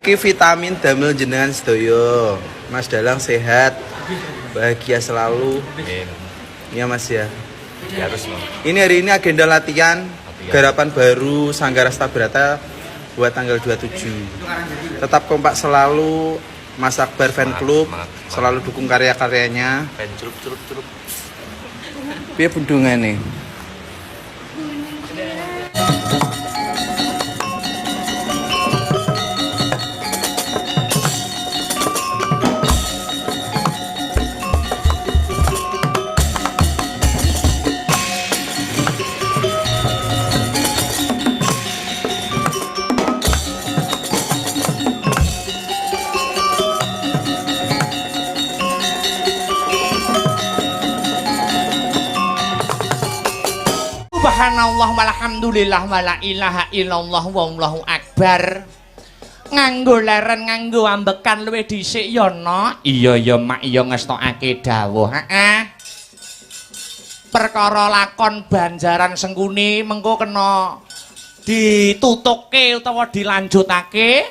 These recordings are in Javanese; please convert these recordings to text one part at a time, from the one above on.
Ki vitamin damel jenengan sedoyo. Mas Dalang sehat, bahagia selalu. Iya Mas ya. Ya harus Bang. Ini hari ini agenda latihan garapan baru Sanggar Astabrata buat tanggal 27. Tetap kompak selalu, Mas Akbar Fan Club selalu dukung karya-karyanya. Pen celup. Piye bendungane? Subhanallah walhamdulillah wala ilaha illallah wallahu akbar. Nganggo leren nganggo ambekan luwih dhisik ya no. Iya ya mak ya ngestokake dawuh. Heeh. Perkara lakon Banjaran Sengkuni mengko kena ditutukke utawa dilanjutake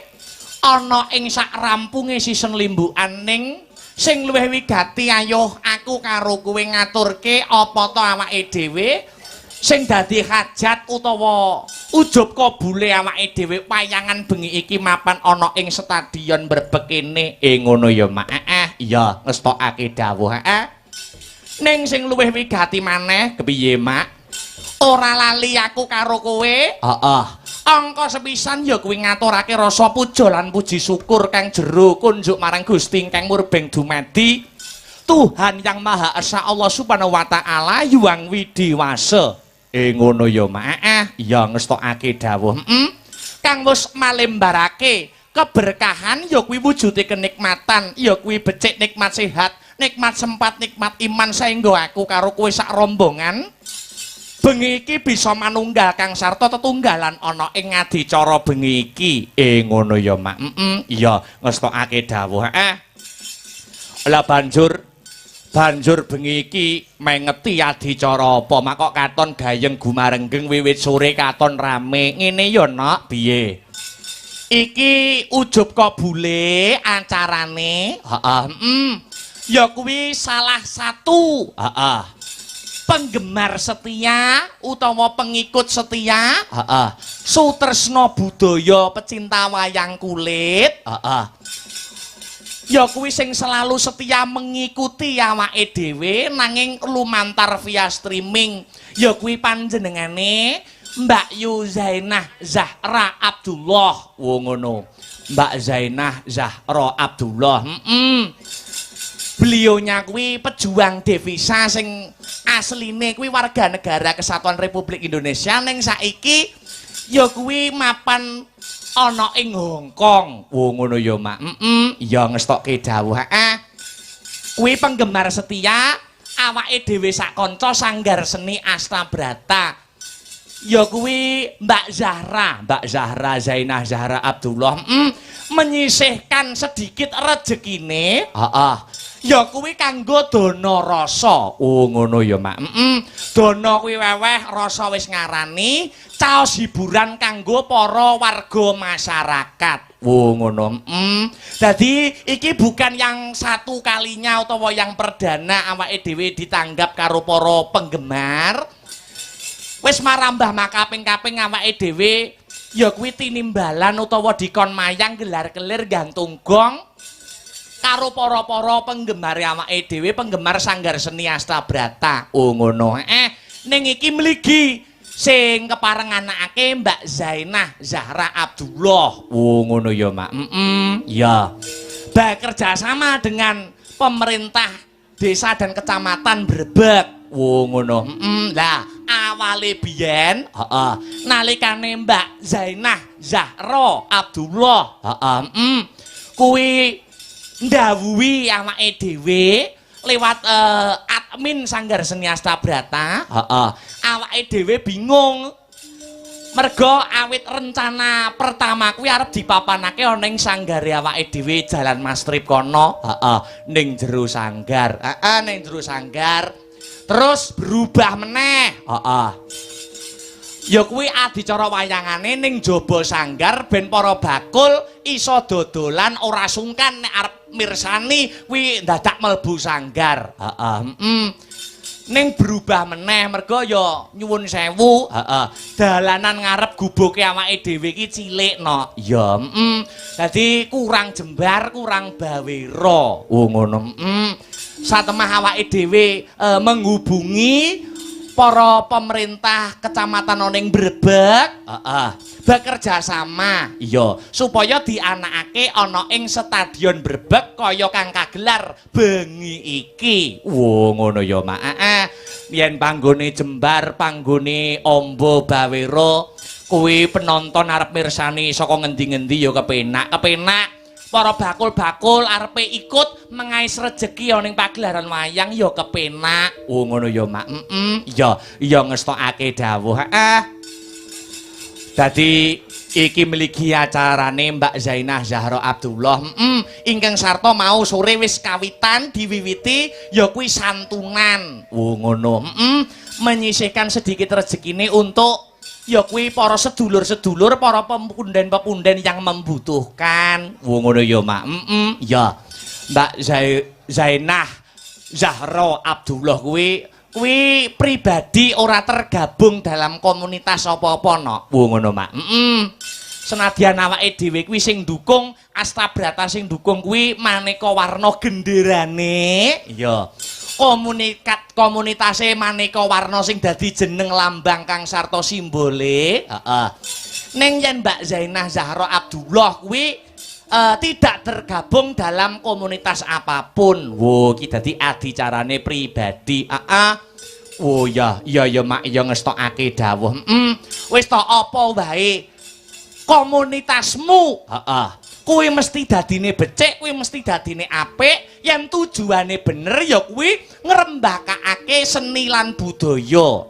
ana ing sak rampunge season limbukan ning sing luwih wigati ayo aku karo kowe ngaturke apa to awake dhewe sing dadi hajat utawa ujub kabule awake dhewe wayangan bengi iki mapan ana ing stadion Brebek kene. Ngono ya mak. Iya ngestokake dawuh. Ning sing luwih wigati maneh kepiye mak? Ora lali aku karo kowe. Heeh. Angka sepisan ya kuwi ngaturake rasa puja lan puji syukur kang jero kunjuk marang Gusti ingkang murbeng dumadi Tuhan yang Maha Esa Allah Subhanahu wa taala yuang widiwasa. Ngono ya mak. Ya ngestokake dawuh. Kang wis malembarake keberkahan ya kuwi wujude kenikmatan, ya kuwi becik nikmat sehat, nikmat sempat, nikmat iman saengga aku karo kowe sak rombongan bengi iki bisa manunggal kang sarta tetunggalan ana ing ngadicara bengi iki. Ngono ya mak. Ya ngestokake dawuh. Lah banjur bengi iki mengeti adicara apa mak kok katon gayeng gumarenggeng wiwit sore katon rame ngene ya nok piye iki ujub kabule acarane. Ya kuwi salah satu penggemar setia utawa pengikut setia Sutresna Budaya pecinta wayang kulit. Ya kuwi sing selalu setia mengikuti awake dhewe nanging lumantar via streaming. Ya kuwi panjenengane Mbak Yu Zainah Zahra Abdullah. Ngono. Mbak Zainah Zahra Abdullah. Beliaunya kuwi pejuang devisa sing asline kuwi warga negara Kesatuan Republik Indonesia ning saiki ya kuwi mapan ana ing Hong Kong. Ngono ya mak. Ya ngestokke dawuh. Kuwi penggemar setia awake dhewe sak kanca Sanggar Seni Astabrata. Ya kuwi Mbak Zahra Zainah Zahra Abdullah menyisihkan sedikit rezekine. Ya kuwi kanggo dana rasa. Ngono ya mak. Dana kuwi weweh rasa wis ngarani caos hiburan kanggo para warga masyarakat. Ngono. Dadi iki bukan yang satu kalinya utawa yang perdana awake dhewe ditanggap karo para penggemar. Wis marambah makaping-kaping awake dhewe ya kuwi tinimbalan utawa dikon mayang gelar-gelir gantung gong karo para-para penggemar awake dhewe, penggemar Sanggar Seni Astabrata. Ngono. Ning iki mligi sing kepareng anakake Mbak Zainah Zahra Abdullah. Ngono ya mak. Ya. Bekerja sama dengan pemerintah desa dan kecamatan Brebek. Ngono. Lah awale biyen nalikane Mbak Zainah Zahra Abdullah kuwi ndawuhi awake dhewe lewat admin Sanggar Seni Astabrata. Awake dhewe bingung mergo awit rencana pertama kuwi arep dipapanake ana ing sanggare awake dhewe Jalan Mastrip kono. Ning jero sanggar. Ning jero sanggar terus berubah meneh. Ya kuwi adicara wayangane ning jaba sanggar ben para bakul iso dodolan ora sungkan nek arep mirsani kuwi dadak mlebu sanggar. Heeh. Ning berubah meneh mergo ya nyuwun sewu, dalanan ngarep gubuke awake dhewe iki cilik no. Ya, dadi kurang jembar, kurang bawira. Oh ngono. Satemah awake dhewe menghubungi para pemerintah kecamatan ning Brebek, bekerja sama, iya, supaya dianakake ana ing stadion Brebek kaya kang kagelar bengi iki. Wo ngono ya, Mak. Yen panggone jembar, panggone amba bawira, kuwi penonton arep mirsani saka ngendi-ngendi ya kepenak. Para bakul-bakul arepe ikut mengais rejeki ning pagelaran wayang ya kepenak. Oh ngono ya, Mak. Iya ngestokake dawuh. Dadi iki mligi acarane Mbak Zainah Zahra Abdullah. Ingkang sarta mau sore wis kawitan diwiwiti ya kuwi santunan. Oh ngono. Menyisihkan sedikit rezekine untuk ya kuwi para sedulur-sedulur, para pepunden-pepunden yang membutuhkan. Wo ngono ya, Mak. Ya. Mbak Zainah Zahra Abdullah kuwi pribadi ora tergabung dalam komunitas apa-apa no. Wo ngono, Mak. Senadyan awake dhewe kuwi sing ndukung Astabrata, sing ndukung kuwi maneka warna genderane. Ya. Komunitase maneka warna sing dadi jeneng lambang kang sarta simbole. Ning yen Mbak Zainah Zahra Abdullah kuwi tidak tergabung dalam komunitas apapun. Wo ki dadi adicarane pribadi. Oh ya Mak, ya ngestokake dawuh. Wis ta apa wae komunitasmu, kuwi mesti dadine becik, kuwi mesti dadine apik. Yen tujuane bener ya kuwi ngrembakakake seni lan budaya.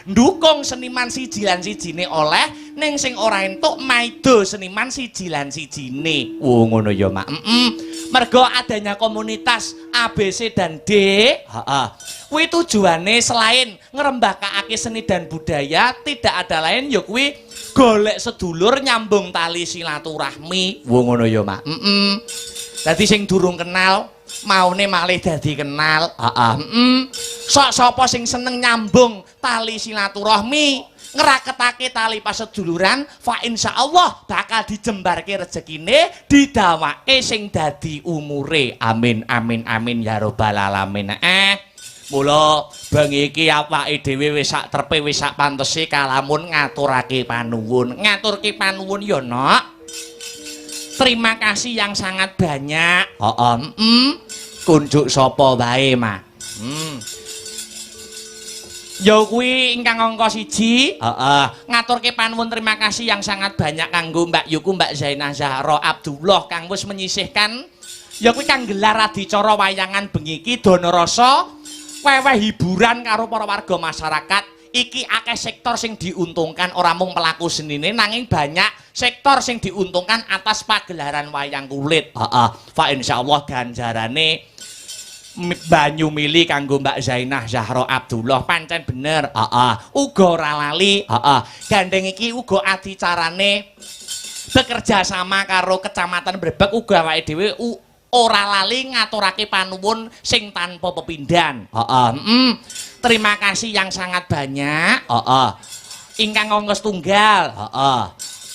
Ndukung seniman siji lan sijine oleh, ning sing ora entuk maido seniman siji lan sijine. Oh ngono ya, Mak. Mergo adanya komunitas A, B, C dan D, kuwi tujuane selain ngrembakakake seni dan budaya, tidak ada lain ya kuwi golek sedulur, nyambung tali silaturahmi. Wo ngono ya, Mak. Dadi sing durung kenal maune malih dadi kenal. Sok sapa sing seneng nyambung tali silaturahmi, ngraketake tali paseduluran, fa insyaallah bakal dijembarke rezekine, didawake sing dadi umure. Amin amin amin ya rabbal alamin. Mula bengi iki awake dhewe wis sak trepe, wis sak pantese kalamun ngaturake panuwun. Ngaturke panuwun ya, Nok. Terima kasih yang sangat banyak. Kunjuk sapa wae, Mak. Ya kuwi ingkang angka 1. Ngaturke panuwun terima kasih yang sangat banyak kanggo Mbak Yuku, Mbak Zainah Zahra Abdullah kang wis menyisihkan ya kuwi kang gelar adicara wayangan bengi iki dana rasa weweh hiburan karo para warga masyarakat. Iki akeh sektor sing diuntungkan, ora mung pelaku senine nanging banyak sektor sing diuntungkan atas pagelaran wayang kulit. Fa insyaallah ganjarane banyu mili kanggo Mbak Zainah Zahra Abdullah pancen bener. Uga ora lali. Gandeng iki uga adicarane bekerja sama karo Kecamatan Brebek, uga awake dhewe ora lali ngaturake panuwun sing tanpa pepindhan. Terima kasih yang sangat banyak. Ingkang angka setunggal.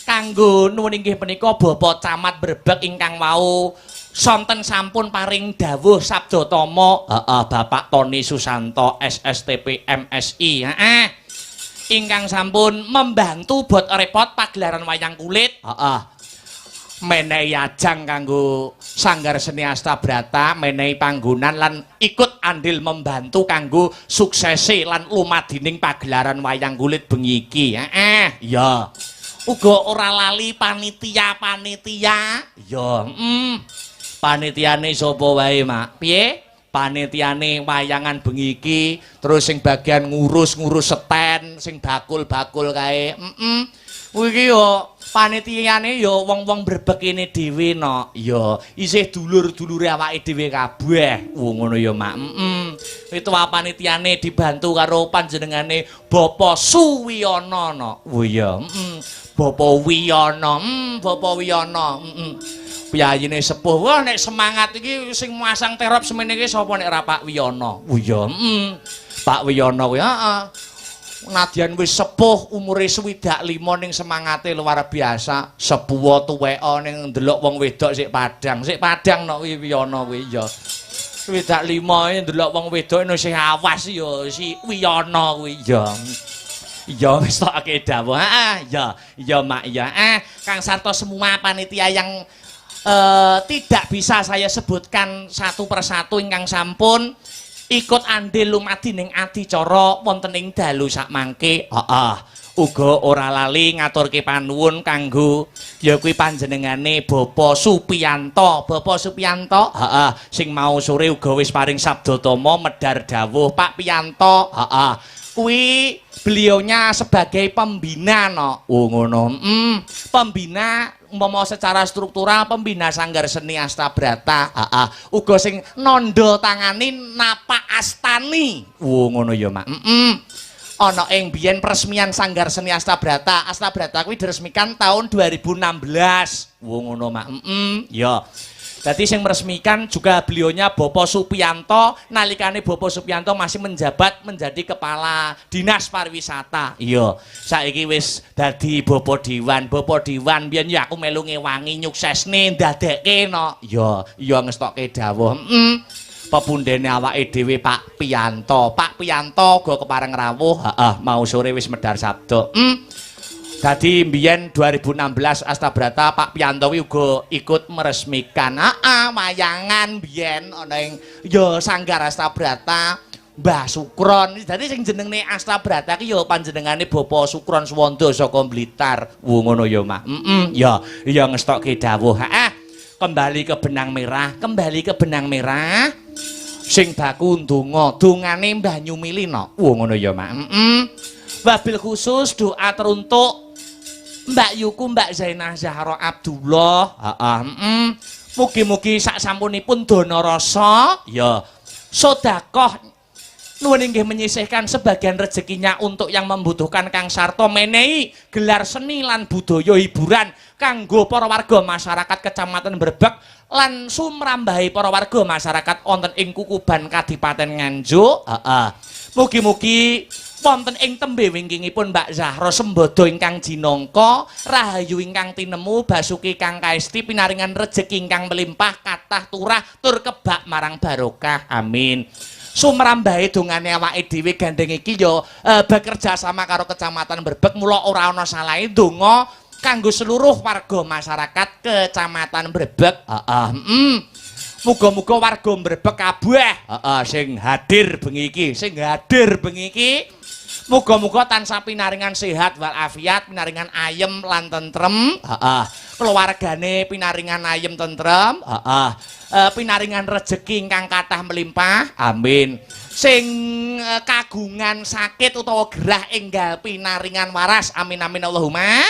Kanggo nuwun inggih menika Bapak Camat Brebek ingkang wau sonten sampun paring dawuh sabda tama. Bapak Tony Susanto SSTP MSI. Ingkang sampun membantu bot repot pagelaran wayang kulit. Menehi ajang kanggo Sanggar Seni Astabrata, menehi panggonan lan ikut andil membantu kanggo suksesi lan lumadining pagelaran wayang kulit bengi iki. Ya. Uga ora lali panitia-panitia. Ya, panitiane sapa wae, Mak? Piye? Panitiane wayangan bengi iki, terus sing bagian ngurus-ngurus seten, sing bakul-bakul kae. Iki yo panitiane yo wong-wong Brebek kene dhewe no. Ya, isih dulur-dulure awake dhewe kabeh. Ngono ya, Mak. Ketua panitiane dibantu karo panjenengane Bapak Suwiyono no. Oh iya, Bapak Wiyono, Bapak Wiyono, piyayine sepuh. Wah nek semangat iki sing masang terop semene iki sapa nek ra Pak Wiyono? Oh iya, Pak Wiyono kuwi heeh. Nadyan wis sepuh umure 25 ning semangate luar biasa. Sepuh tuweka ning ndelok wong wedok sik padang no Wiyono kuwi ya. 25 ndelok wong wedok no sing awas ya si Wiyono kuwi ya. Ya wis tok ake dawuh. Ya Mak ya. Kang Sarto semua panitia yang tidak bisa saya sebutkan satu persatu ingkang sampun ikut andil lumadi ning adicara wonten ing dalu sakmangke. Uga ora lali ngaturke panuwun kanggo ya kuwi panjenengane Bapak Supiyanto. Bapak Supiyanto, sing mau sore uga wis paring sabdatama medhar dawuh Pak Piyanto. Kuwi beliaunya sebagai pembina no. Oh ngono. Pembina umpama secara struktural pembina Sanggar Seni Astabrata. Uga sing nandha tangani Napa Astani. Oh ngono ya Mak. Ana ing biyen peresmian Sanggar Seni Astabrata. Astabrata kuwi diresmikan tahun 2016. Oh ngono Mak. Ya. Jadi yang meresmikan juga beliaunya Bapak Supiyanto. Nalikane Bapak Supiyanto masih menjabat menjadi kepala dinas pariwisata. Iya, saiki wis dadi Bapak Dewan. Bapak Dewan biyen ya aku melu ngewangi nyuksesne ndadekke no. Iya ngestokke dawuh. Pepundhene awake dhewe Pak Piyanto. Pak Piyanto go kepareng rawuh. Mau sore wis medhar sabda. Dadi mbiyen 2016 Astabrata Pak Piyanto uga ikut meresmikan wayangan mbiyen ana ing ya Sanggar Astabrata Mbah Sukron. Dadi sing jenenge Astabrata ki ya panjenengane Bapak Sukron Suwanda saka Blitar. Ngono ya Mak. Ya ngestokke dawuh. Kembali ke benang merah. Sing baku ndonga, dongane Mbah Nyumilino. Ngono ya Mak. Wabil khusus doa teruntuk Mbak Yuku, Mbak Zainah Zahra Abdullah. Mugi-mugi sak sampunipun dana rasa ya sedekah nuwun inggih menyisihkan sebagian rezekinya untuk yang membutuhkan. Kang Sarto menehi gelar seni lan budaya hiburan kanggo para warga masyarakat Kecamatan Brebek lan sumrambahi para warga masyarakat wonten ing Kukuban Kadipaten Nganjuk. Mugi-mugi wonten ing tembe wingkingipun Mbak Zahra Sembodo ingkang jinangka, rahayu ingkang tinemu, basuki kang kaesti, pinaringan rejeki ingkang melimpah, kathah turah tur kebak marang barokah. Amin. Sumrambahe dongane awake dhewe gandeng iki ya bekerja sama karo Kecamatan Brebek, mula ora ana salahe donga kanggo seluruh warga masyarakat Kecamatan Brebek. Muga-muga warga Brebek kabeh sing hadir bengi iki muga-muga tansah pinaringan sehat walafiat, pinaringan ayem lan tentrem, keluargane pinaringan ayem tentrem, pinaringan rejeki ingkang kathah melimpah. Amin. Sing kagungan sakit utawa gerah enggal pinaringan waras. Amin amin Allahumma.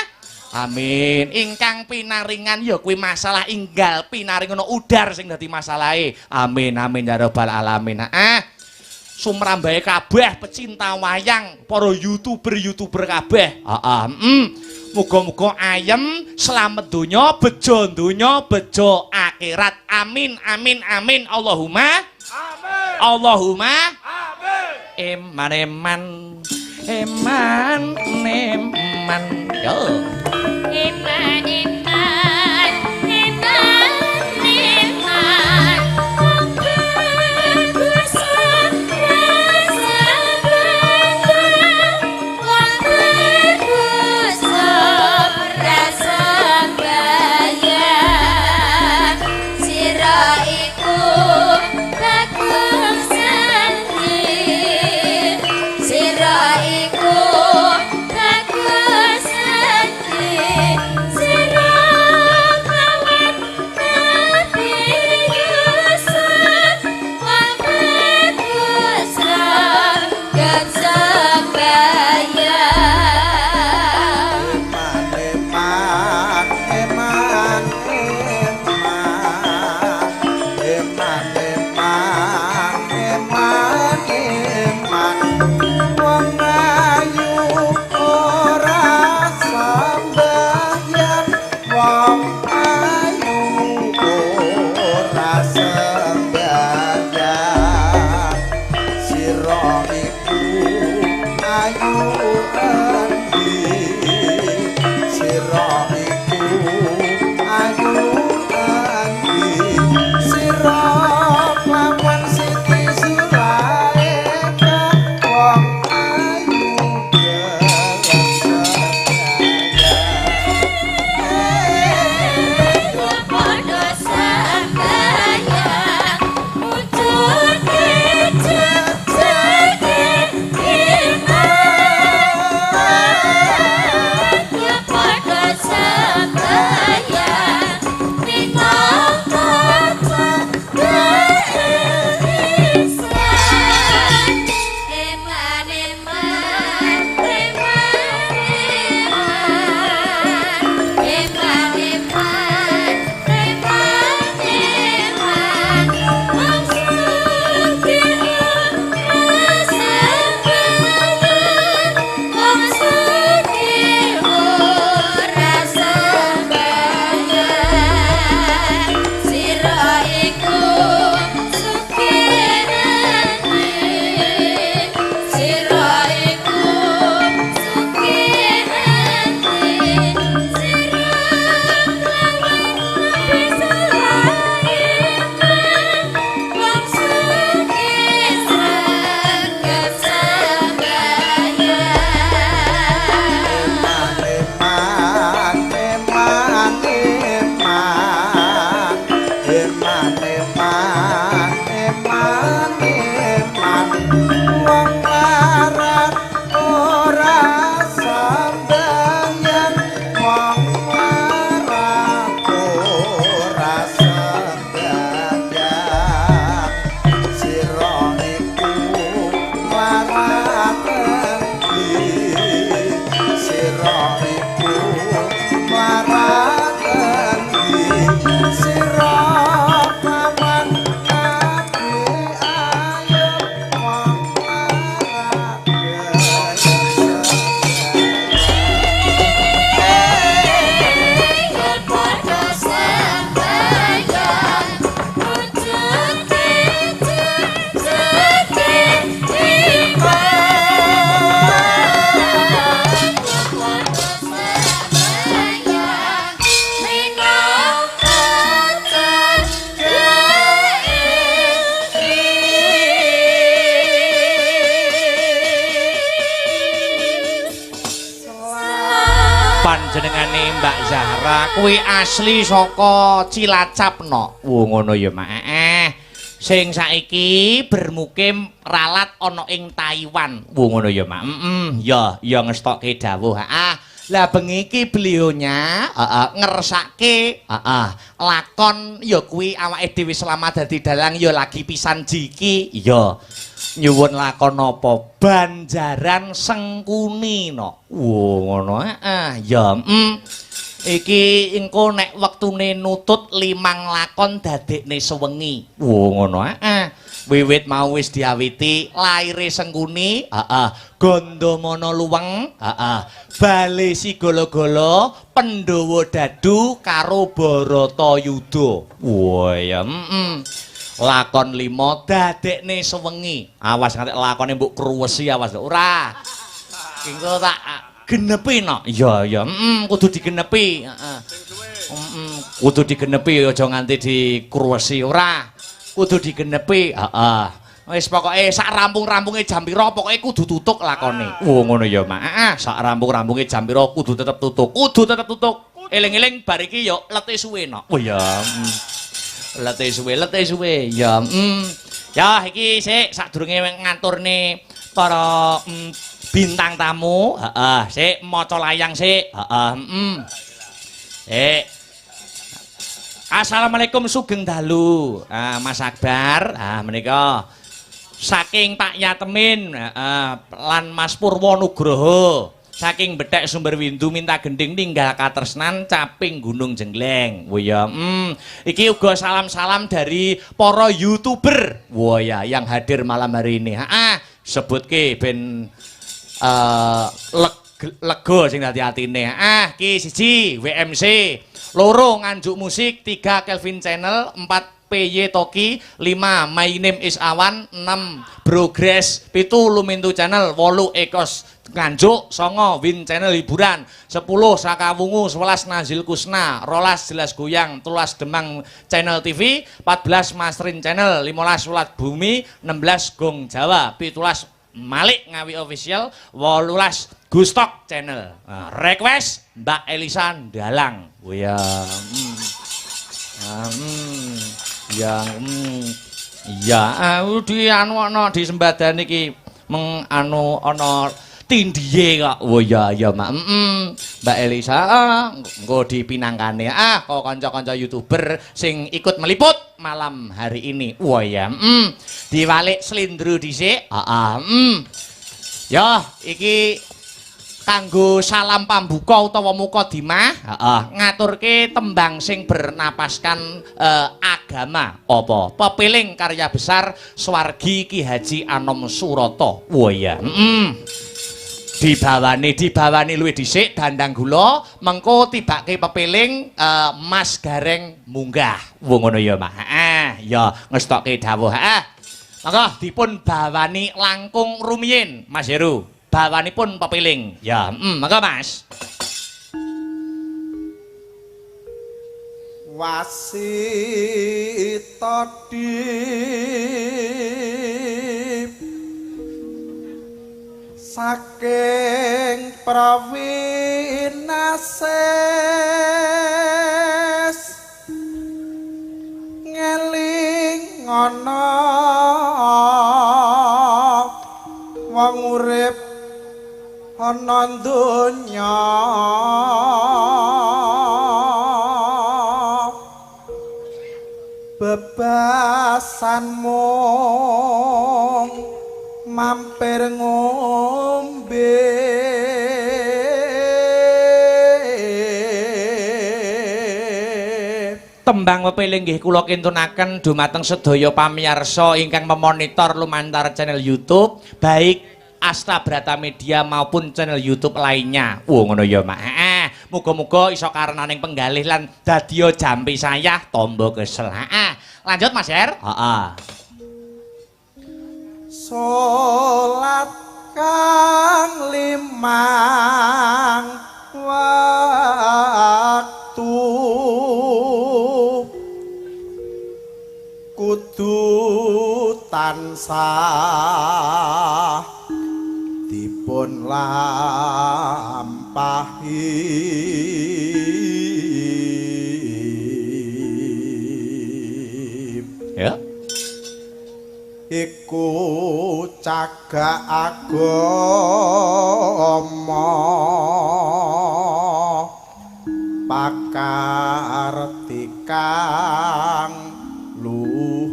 Amin. Ingkang pinaringan ya kuwi masalah inggal pinaringan udar sing dadi masalahe. Amin amin ya rabbal alamin. Sumrambahe kabeh pecinta wayang, para YouTuber kabeh. Muga-muga ayem, slamet donya, bejo donya, bejo akhirat. Amin amin amin Allahumma. Amin. Allahumma. Amin. Eman. Yo. Eman. Sira iku bagus sendiri. Zahra kuwi asli saka Cilacap no. Ngono ya, Mak. Sing saiki bermukim ralat ana ing Taiwan. Ngono ya, Mak. Ya ngestokke dawuh. Lah bengi iki beliaunya ngersake lakon ya kuwi awake dhewe selama dadi dalang ya lagi pisan jiki ya nyuwun lakon apa Banjaran Sengkuni no. Ngono ya iki engko nek wektune nutut 5 lakon dadekne sewengi. Ngono wiwit mau wis diawiti laire Sengkuni, Gandamana Luweng, Bale Sigala-gala, Pandhawa Dadu karo Baratayuda. Wah ya lakon 5 dadekne sewengi. Awas nganti lakone mbok kruwesi awas ora. Engko tak genepi no. Ya kudu digenepi. Kudu digenepi aja nganti dikruwesi ora. Kudu digenepi. Wis pokoke sak rampung-rampunge jam pira pokoke kudu tutuk lakone. Ngono ya, Mak. Sak rampung-rampunge jam pira kudu tetep tutuk. Kudu tetep tutuk. Eling-eling bar iki ya lete suwe no. Oh ya. Lete suwe. Ya. Ya iki sik sadurunge ngaturne para bintang tamu, sik maca layang sik. Assalamualaikum sugeng dalu. Mas Akbar, menika saking Pak Yatemin lan Mas Purwo Nugroho saking Bethek Sumberwindu minta gending tinggal katresnan caping Gunung Jengleng. Wah ya, iki uga salam-salam dari para YouTuber. Wah ya, yang hadir malam hari ini. Sebutke ben lega sing dadi atine. Ki 1 WMC, 2 Nganjuk Musik, 3 Kelvin Channel, 4 PY Toki, 5 My Name is Awan, 6 Progress, 7 Lumintu Channel, 8 Ekos Nganjuk, 9 Win Channel Hiburan, 10 Sakawungu, 11 Nazil Kusna, 12 Jelas Goyang, 13 Demang Channel TV, 14 Masrin Channel, 15 Ulat Bumi, 16 Gong Jawa, 17 Malik Ngawi Official, 18 Gustok Channel. Request Mbak Elisa Dalang. Ya. Di anu ana di sembadan iki meng anu ana tindihe kok. Oh ya Mak. Mbak Elisa engko dipinangkane kok kanca-kanca YouTuber sing ikut meliput malam hari ini. Wah ya. Diwalik slindro dhisik. Ya, iki kanggo salam pambuka utawa mukadimah, ngaturke tembang sing bernapaskan agama apa? Pepiling karya besar Swargi Ki Haji Anom Surata. Wah ya. Dibawani luwih dhisik dandang gula mengko tibake pepiling Mas Gareng munggah. Wong ngono ya, Mak. Ya ngestokke dawuh. Maka dipun bawani langkung rumiyin, Mas Heru. Bawanipun pepiling. Ya, maka Mas. Wasita dip saking prawinases ngeling ana wong urip ana donya bebasan mung mampir ngombe tembang pepiling nggih kula kintunaken dumateng sedaya pamirsa ingkang memonitor lumantar channel YouTube baik Asta Brata Media maupun channel YouTube lainnya. Ngono ya, Mak. Muga-muga iso karenaning penggalih lan dadya jampi sayah tombo kesel. Lanjut Mas Her. Salat kang limang waktu kudu tansah dipun lampahi Ya. Iku cagak agama pakar tikang luhur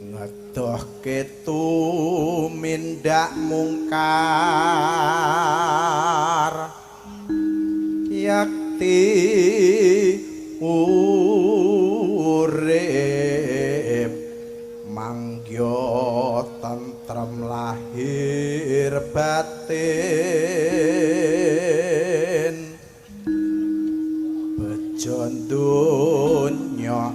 ngedohke tumindak mungkar yakti urip mangyo tentrem lahir batin bejo donya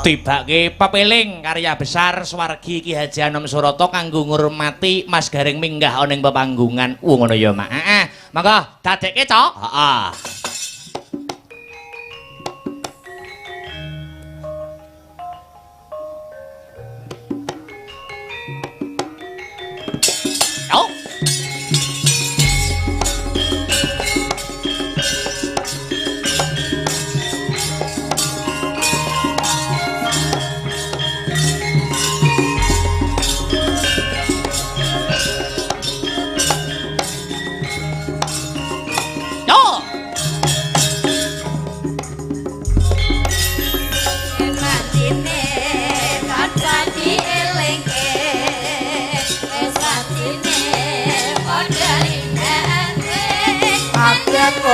tibake pepeling karya besar swargi Ki Haji Anom Surata kanggo ngurmati Mas Garing minggah ana ing pepanggungan. Ngono ya, Mak. Heeh. Monggo dadekke, Cok. Heeh. Oh.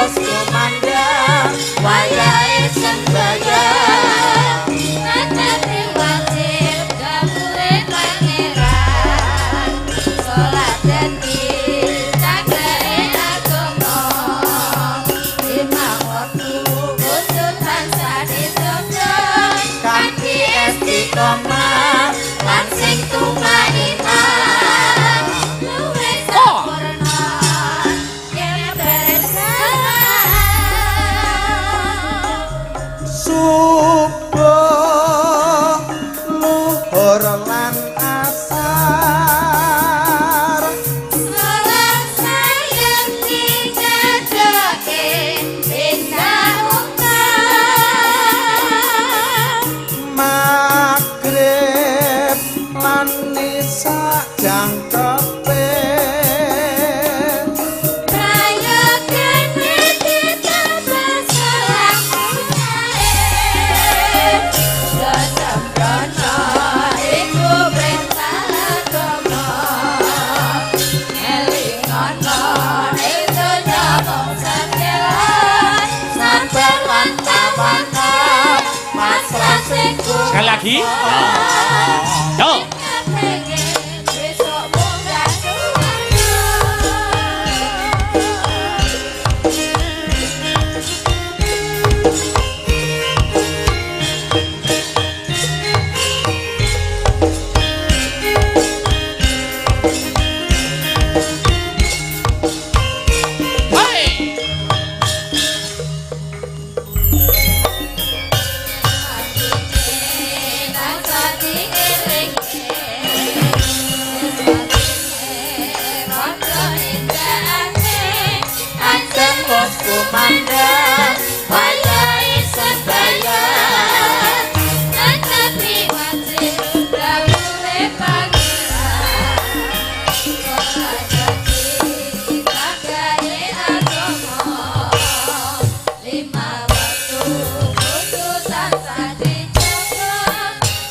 Kumandang wayahe sembayang ngatasi wajib gabure pangeran salat dadi cagake agama limang waktu kudu tansah disojo kanthi istiqomah lan sing tumaina luwih sampurna yen beres subuh luhur lan asar salat sayang dijajoke indah ungkap magrib lan nisa jangkepe prayogane ditambah selakune sesembrono iku perintah agama elingono ing donya wong sedelan sabar lan tawakal pasrah sing Sekali lagi. Yo. besok munggah swarga. Hei. Kumandang wayahe sembayang ngatasi wajib gabure pangeran salat dadi cagake agama lima waktu kudu tansah dijaga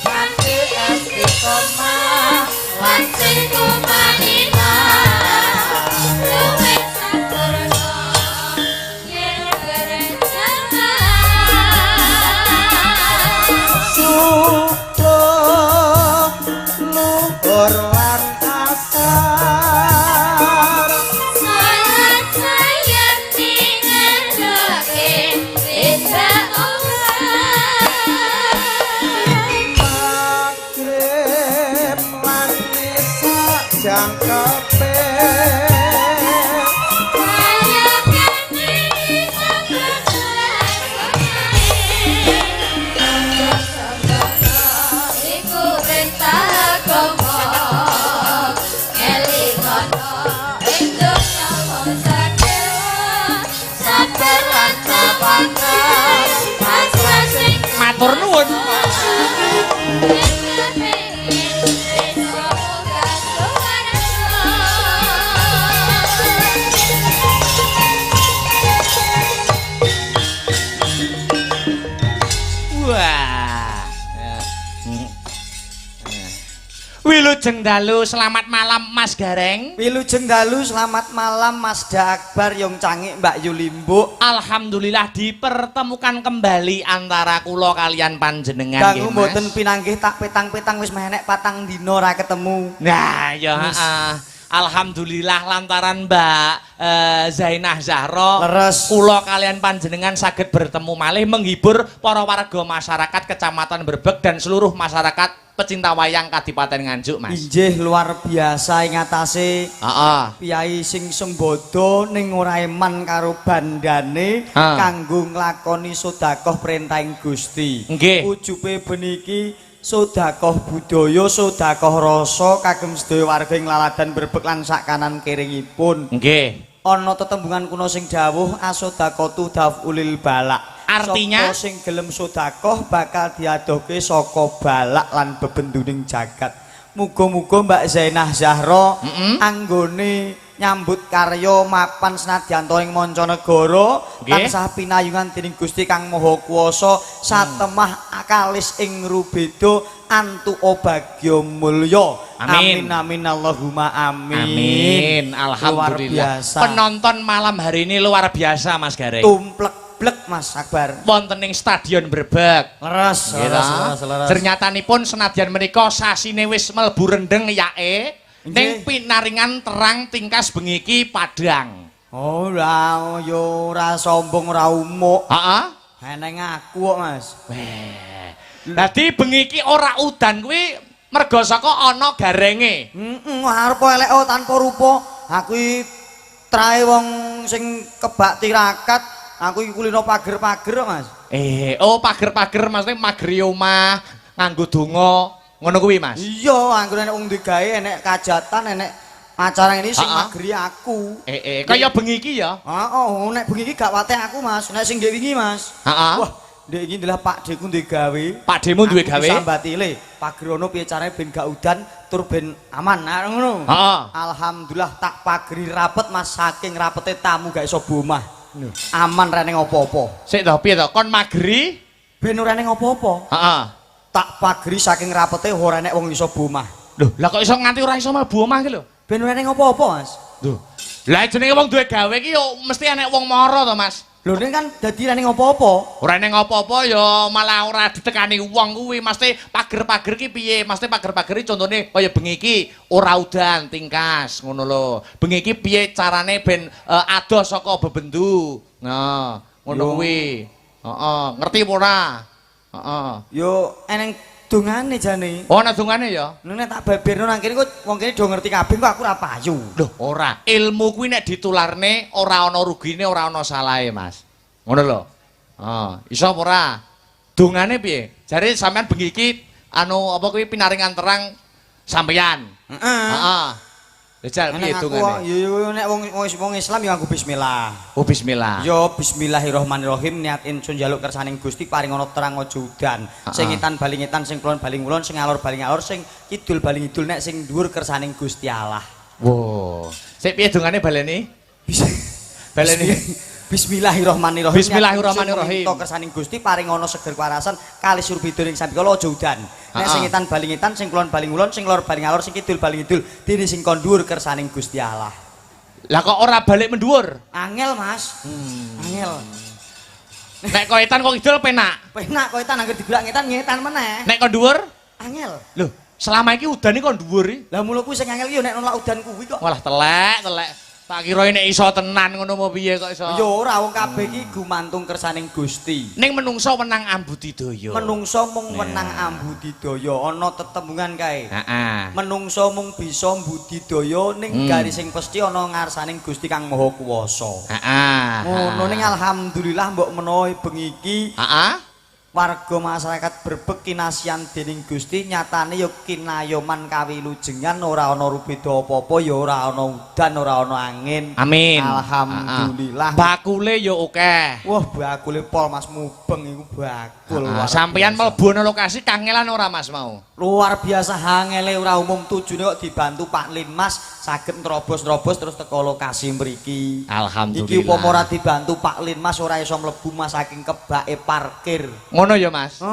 kanthi istiqomah lan sing tumanina luwih sampurna yen berencana subuh luhur lan asar salat sayang dijajoke indah magrib lan nisa jangkepe prayogane ditambah selakune Wah. Wilujeng dalu, selamat malam Mas Gareng. Wilujeng dalu, selamat malam Mas Da Akbar, Yong Cangik, Mbak Yulimbo. Alhamdulillah dipertemukan kembali antara kula kalian panjenengan Kanggo nggih, Mas. mboten pinanggih tak petang-petang wis menek patang dina ora ketemu. Nah, ya alhamdulillah lantaran Mbak Zainah Zahra Leres. kula kalian panjenengan saged bertemu malih menghibur para warga masyarakat Kecamatan Brebeg dan seluruh masyarakat pecinta wayang Kadipaten Nganjuk, Mas. Injih luar biasa ing atase Heeh. piyai sing sembodo ning ora eman karo bandane kanggo nglakoni sedekah perintahing Gusti. Nggih. Ujube beniki sedekah budaya, sedekah rasa kagem sedaya warga ing Laladan Brebeg lan sak kanan kiringipun. Nggih. Ana tetembungan kuno sing dawuh asodaqatu daf'ulil balak. Artinya? Sapa sing gelem sedekah bakal diadohke saka balak lan bebenduning jagat. Muga-muga Mbak Zainah Zahra anggone nyambut karya mapan senadyan ing mancanegara tansah pinayungan dening Gusti Kang Maha Kuwasa satemah kalis ing rubeda antu bagya mulya. Amin. Amin amin Allahumma amin. Amin. Luar Alhamdulillah. biasa. Penonton malam hari ini luar biasa, Mas Gareng. Tumplek-blek Mas Akbar. Wonten ing Stadion Brebeg. Leres, leres. Ternyatipun senadyan menika sasine wis mlebu rendeng yae ning pinaringan terang tingkas bengi iki padhang. Oh, yo ora sombong ora umuk. Heeh. Eneng aku kok, Mas. Dadi bengi iki ora udan kuwi merga saka ana garenge. Arep elek tanpa rupa. Aku iki trae wong sing kebak tirakat. Aku iki kulino pager-pager kok, Mas. Pager-pager maksudnya mageri omah nganggo donga ngono kuwi, Mas. Iya, anggere nek wong digawe enek kajatan, enek acara ini sing mageri aku. Kaya bengi iki ya. Heeh, nek bengi iki gak wateh aku, Mas. Nek sing ndek wingi, Mas. Wah, ndek iki adalah Pak Deku digawe. Pak Demu duwe gawe. Sambatile, pagerono piye carane ben gak udan, tur ben aman. Nah, ngono. Alhamdulillah tak pageri rapet, Mas, saking rapete tamu gak iso bomah. Aman ra ning apa-apa. Sik to piye to? Kon mageri Ben ora ning apa-apa. Heeh. Tak pageri saking rapete ora nek wong iso bomah. Lho, lah kok iso nganti ora iso mlebu omah ki lho? Ben ora ning apa-apa, Mas. Lho. Lah jenenge wong duwe gawe ki yo mesti enek wong mara to, Mas. Lho ning kan dadi ora ning apa-apa. Ora ning apa-apa ya malah ora ditekani wong kuwi. Mesti pager-pager ki piye? Mesti pager-pager contone kaya bengi iki ora udan tingkas ngono lho. Bengi iki piye carane ben adoh saka bebendu. Nah, ngono kuwi. Heeh, ngerti apa ora? Heeh. Yo eneng dongane jane. Oh, ana dongane ya? Nek tak beberno nang kene kok wong kene do ngerti kabeh kok aku ora payu. Loh, ora. Ilmu kuwi nek ditularne ora ana rugine, ora ana salahe, Mas. Ngono lho. Iso apa ora? Dongane piye? Jare sampean bengi iki anu apa kuwi pinaringan terang sampeyan. Heeh. Jajal piye dongane? Yo nek wong Islam yo nganggo bismillah. Oh, bismillah. Yo bismillahirrahmanirrahim niat insun njaluk kersaning Gusti paring ana terang aja udan. Sing ngitan bali ngitan, sing kulon bali ngulon, sing alor bali ngalor, sing kidul bali ngidul nek sing dhuwur kersaning Gusti Allah. Wow. Sik piye dongane baleni? Baleni. Bismillahirrahmanirrahim. Bismillahirrahmanirrahim. Ento kersaning Gusti paring ana seger kewarasan kali surbida ning sambikala aja udan. Nek sing ngitan bali ngitan, sing kulon bali ngulon, sing lor bali ngalor, sing kidul bali ngidul, dene sing kon dhuwur kersaning Gusti Allah. Lah kok ora balik mendhuwur? Angel, Mas. Angel. Nek kok etan kok kidul penak. Penak kok etan anggere digolak ngetan ngetan meneh. Nek kok dhuwur? Angel. Loh, selama iki udane kok dhuwur iki? Lah mula kuwi sing angel yo nek nolak udan kuwi kok. Walah telek. Tak kira nek iso tenan ngono apa piye kok iso. Ya ora wong kabeh iki gumantung kersaning Gusti. Ning menungso wenang ambudidaya. Menungso mung wenang ambudidaya, ana tetembungan kae. Heeh. Menungso mung bisa mbudidaya ning garising pesti ana ngarsaning Gusti Kang Maha Kuwasa. Heeh. Ngono ning alhamdulillah mbok menawa bengi iki Heeh. warga masyarakat Brebeg kinasian dening Gusti nyatane ya kinayoman kawilujengan ora ana rubeda apa-apa ya ora ana udan ora ana angin. Amin. Alhamdulillah. Bakule ya akeh. Wah, bakule pol Mas mubeng iku bakul. Sampeyan mlebu ana lokasi kangelan ora Mas mau? Luar biasa hangele ora umum tujune kok dibantu Pak Linmas saged nerobos-nerobos terus teko lokasi mriki. Alhamdulillah. Iki upama ora dibantu Pak Linmas ora iso mlebu Mas saking kebake parkir. Ngono Ngono ya, Mas.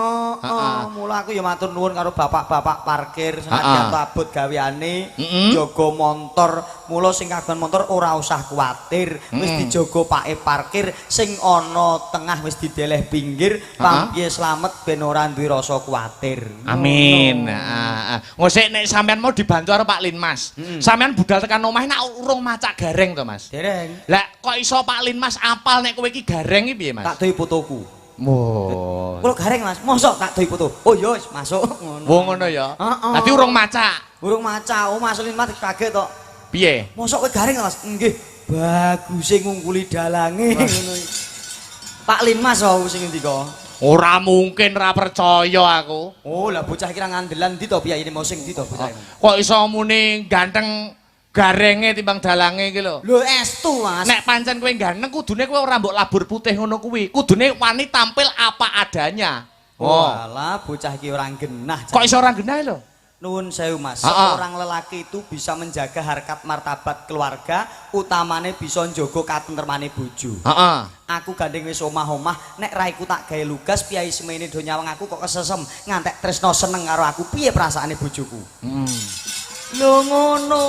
Mula aku ya matur nuwun karo bapak-bapak parkir senadyan abot gaweane, jaga montor. Mula sing kagungan motor ora usah kuwatir, wis dijaga pake parkir, sing ana tengah wis dideleh pinggir, pampiye slamet ben ora duwe rasa kuwatir. Amin. Ngosek nek sampean mau dibantu karo Pak Linmas. Sampean budal tekan omah nak urung macak gareng to, Mas? Dereng. Lah kok iso Pak Linmas apal nek kowe iki gareng iki piye, Mas? Tak doi fotoku. Wo. Kulo gareng Mas, mosok tak doi foto. Oh ya wis masuk ngono. Wo ngono ya. Dadi urung macak. Urung maca, Mas Linmas kaget tok. Piye? Mosok kowe gareng Mas? Nggih. Baguse ngungkuli dalange ngono iki. Pak Linmas wae sing ngendika. Ora mungkin ra percaya aku. Oh, lah bocah iki ra ngandelan ndi to piyayine mau sing ndi to bocah. Kok iso muni ganteng garenge timbang dalange iki lho. Lho estu, Mas. Nek pancen kowe ganteng kudune kowe ora mbok labur putih ngono kuwi. Kudune wani tampil apa adanya. Oh, alah bocah iki ora genah. Kok iso ora genah lho? Nuwun sewu Mas, seorang lelaki itu bisa menjaga harkat martabat keluarga, utamane bisa njaga katentremane bojo. Heeh. Aku gandeng wis omah-omah, nek raiku tak gawe lugas piye semene do nyawang aku kok kesesem ngantek tresno seneng karo aku, piye perasaane bojoku? Lho ngono.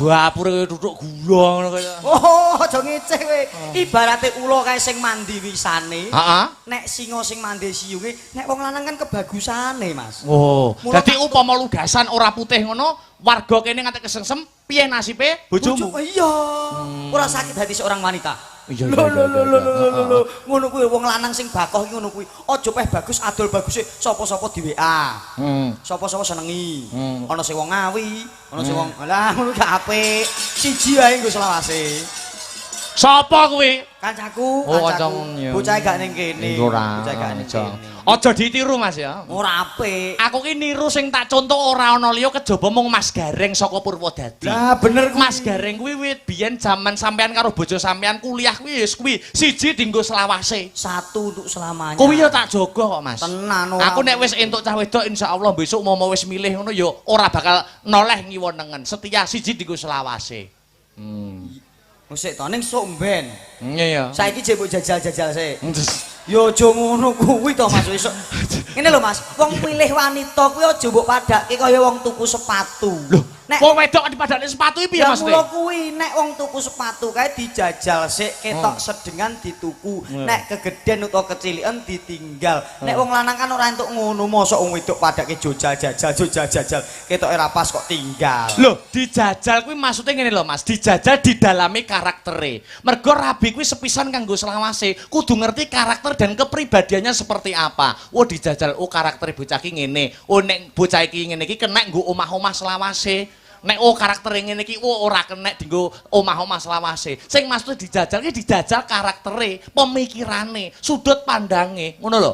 Dapure duduk gula ngono kaya. Oh, aja ngeceh kowe. Ibarate ula kae sing mandi wisane. Heeh. Nek singa sing mandi siyunge, nek wong lanang kan kebagusane, Mas. Oh, Mula dadi upama lugasan ora putih ngono, warga kene ngantek kesengsem, piye nasibe bojomu? Iya. Ora sakit hati seorang wanita. Iya, Lho, ngono kuwi wong lanang sing bakoh iki ngono kuwi. Aja peh bagus adol baguse sapa-sapa di WA. Sapa-sapa senengi. Ana sing wong ngawi, ana sing wong alah ngono gak apik. Siji wae nggo selawase. Sapa kuwi? Kancaku, Oh, kancaku. kancamu. Bocah gak ning kene. Ora. Bocah gak ning kene. Aja ditiru, Mas ya. Ora apik. Aku ki niru sing tak contoh ora ana liya kejaba mung Mas Gareng saka Purwodadi. Lah bener kuwi. Mas Gareng kuwi wit biyen jaman sampean karo bojo sampean kuliah kuwi wis kuwi siji dienggo selawase. Satu untuk selamanya. Kuwi ya tak jaga kok, Mas. Tenan ora. Aku nek wis entuk cah wedok insyaallah besok mau wis milih ngono ya ora bakal noleh ngiwonengen. Setia siji dienggo selawase. Musik to ning sok mben. Iya ya. Saiki jek mbok jajal-jajal sik. Ya aja ngono kuwi to Mas esuk. Ngene lho Mas, wong pilih wanita kuwi aja mbok padake kaya wong tuku sepatu. Loh, nek wong wedok dipadakne sepatu iki piye ya Mas? mula kuwi nek wong tuku sepatu kae dijajal sik ketok sedengan dituku. Nek kegeden utawa keciliken ditinggal. Nek wong lanang kan ora entuk ngono, mosok wong wedok padake jajal ketok ora pas kok tinggal. Loh, dijajal kuwi maksudnya ngene lho Mas, dijajal didalami karaktere. Mergo rabi kuwi sepisan kanggo selawase, kudu ngerti karakter dan kepribadiannya seperti apa. Oh dijajal, oh karakter bocah iki ngene. Oh nek bocah iki ngene iki kenek nggo omah-omah selawase. Nek oh karakter ngene iki oh ora kenek dienggo omah-omah selawase. Sing maksud dijajal iki dijajal karaktere, pemikirane, sudut pandange. Ngono lho.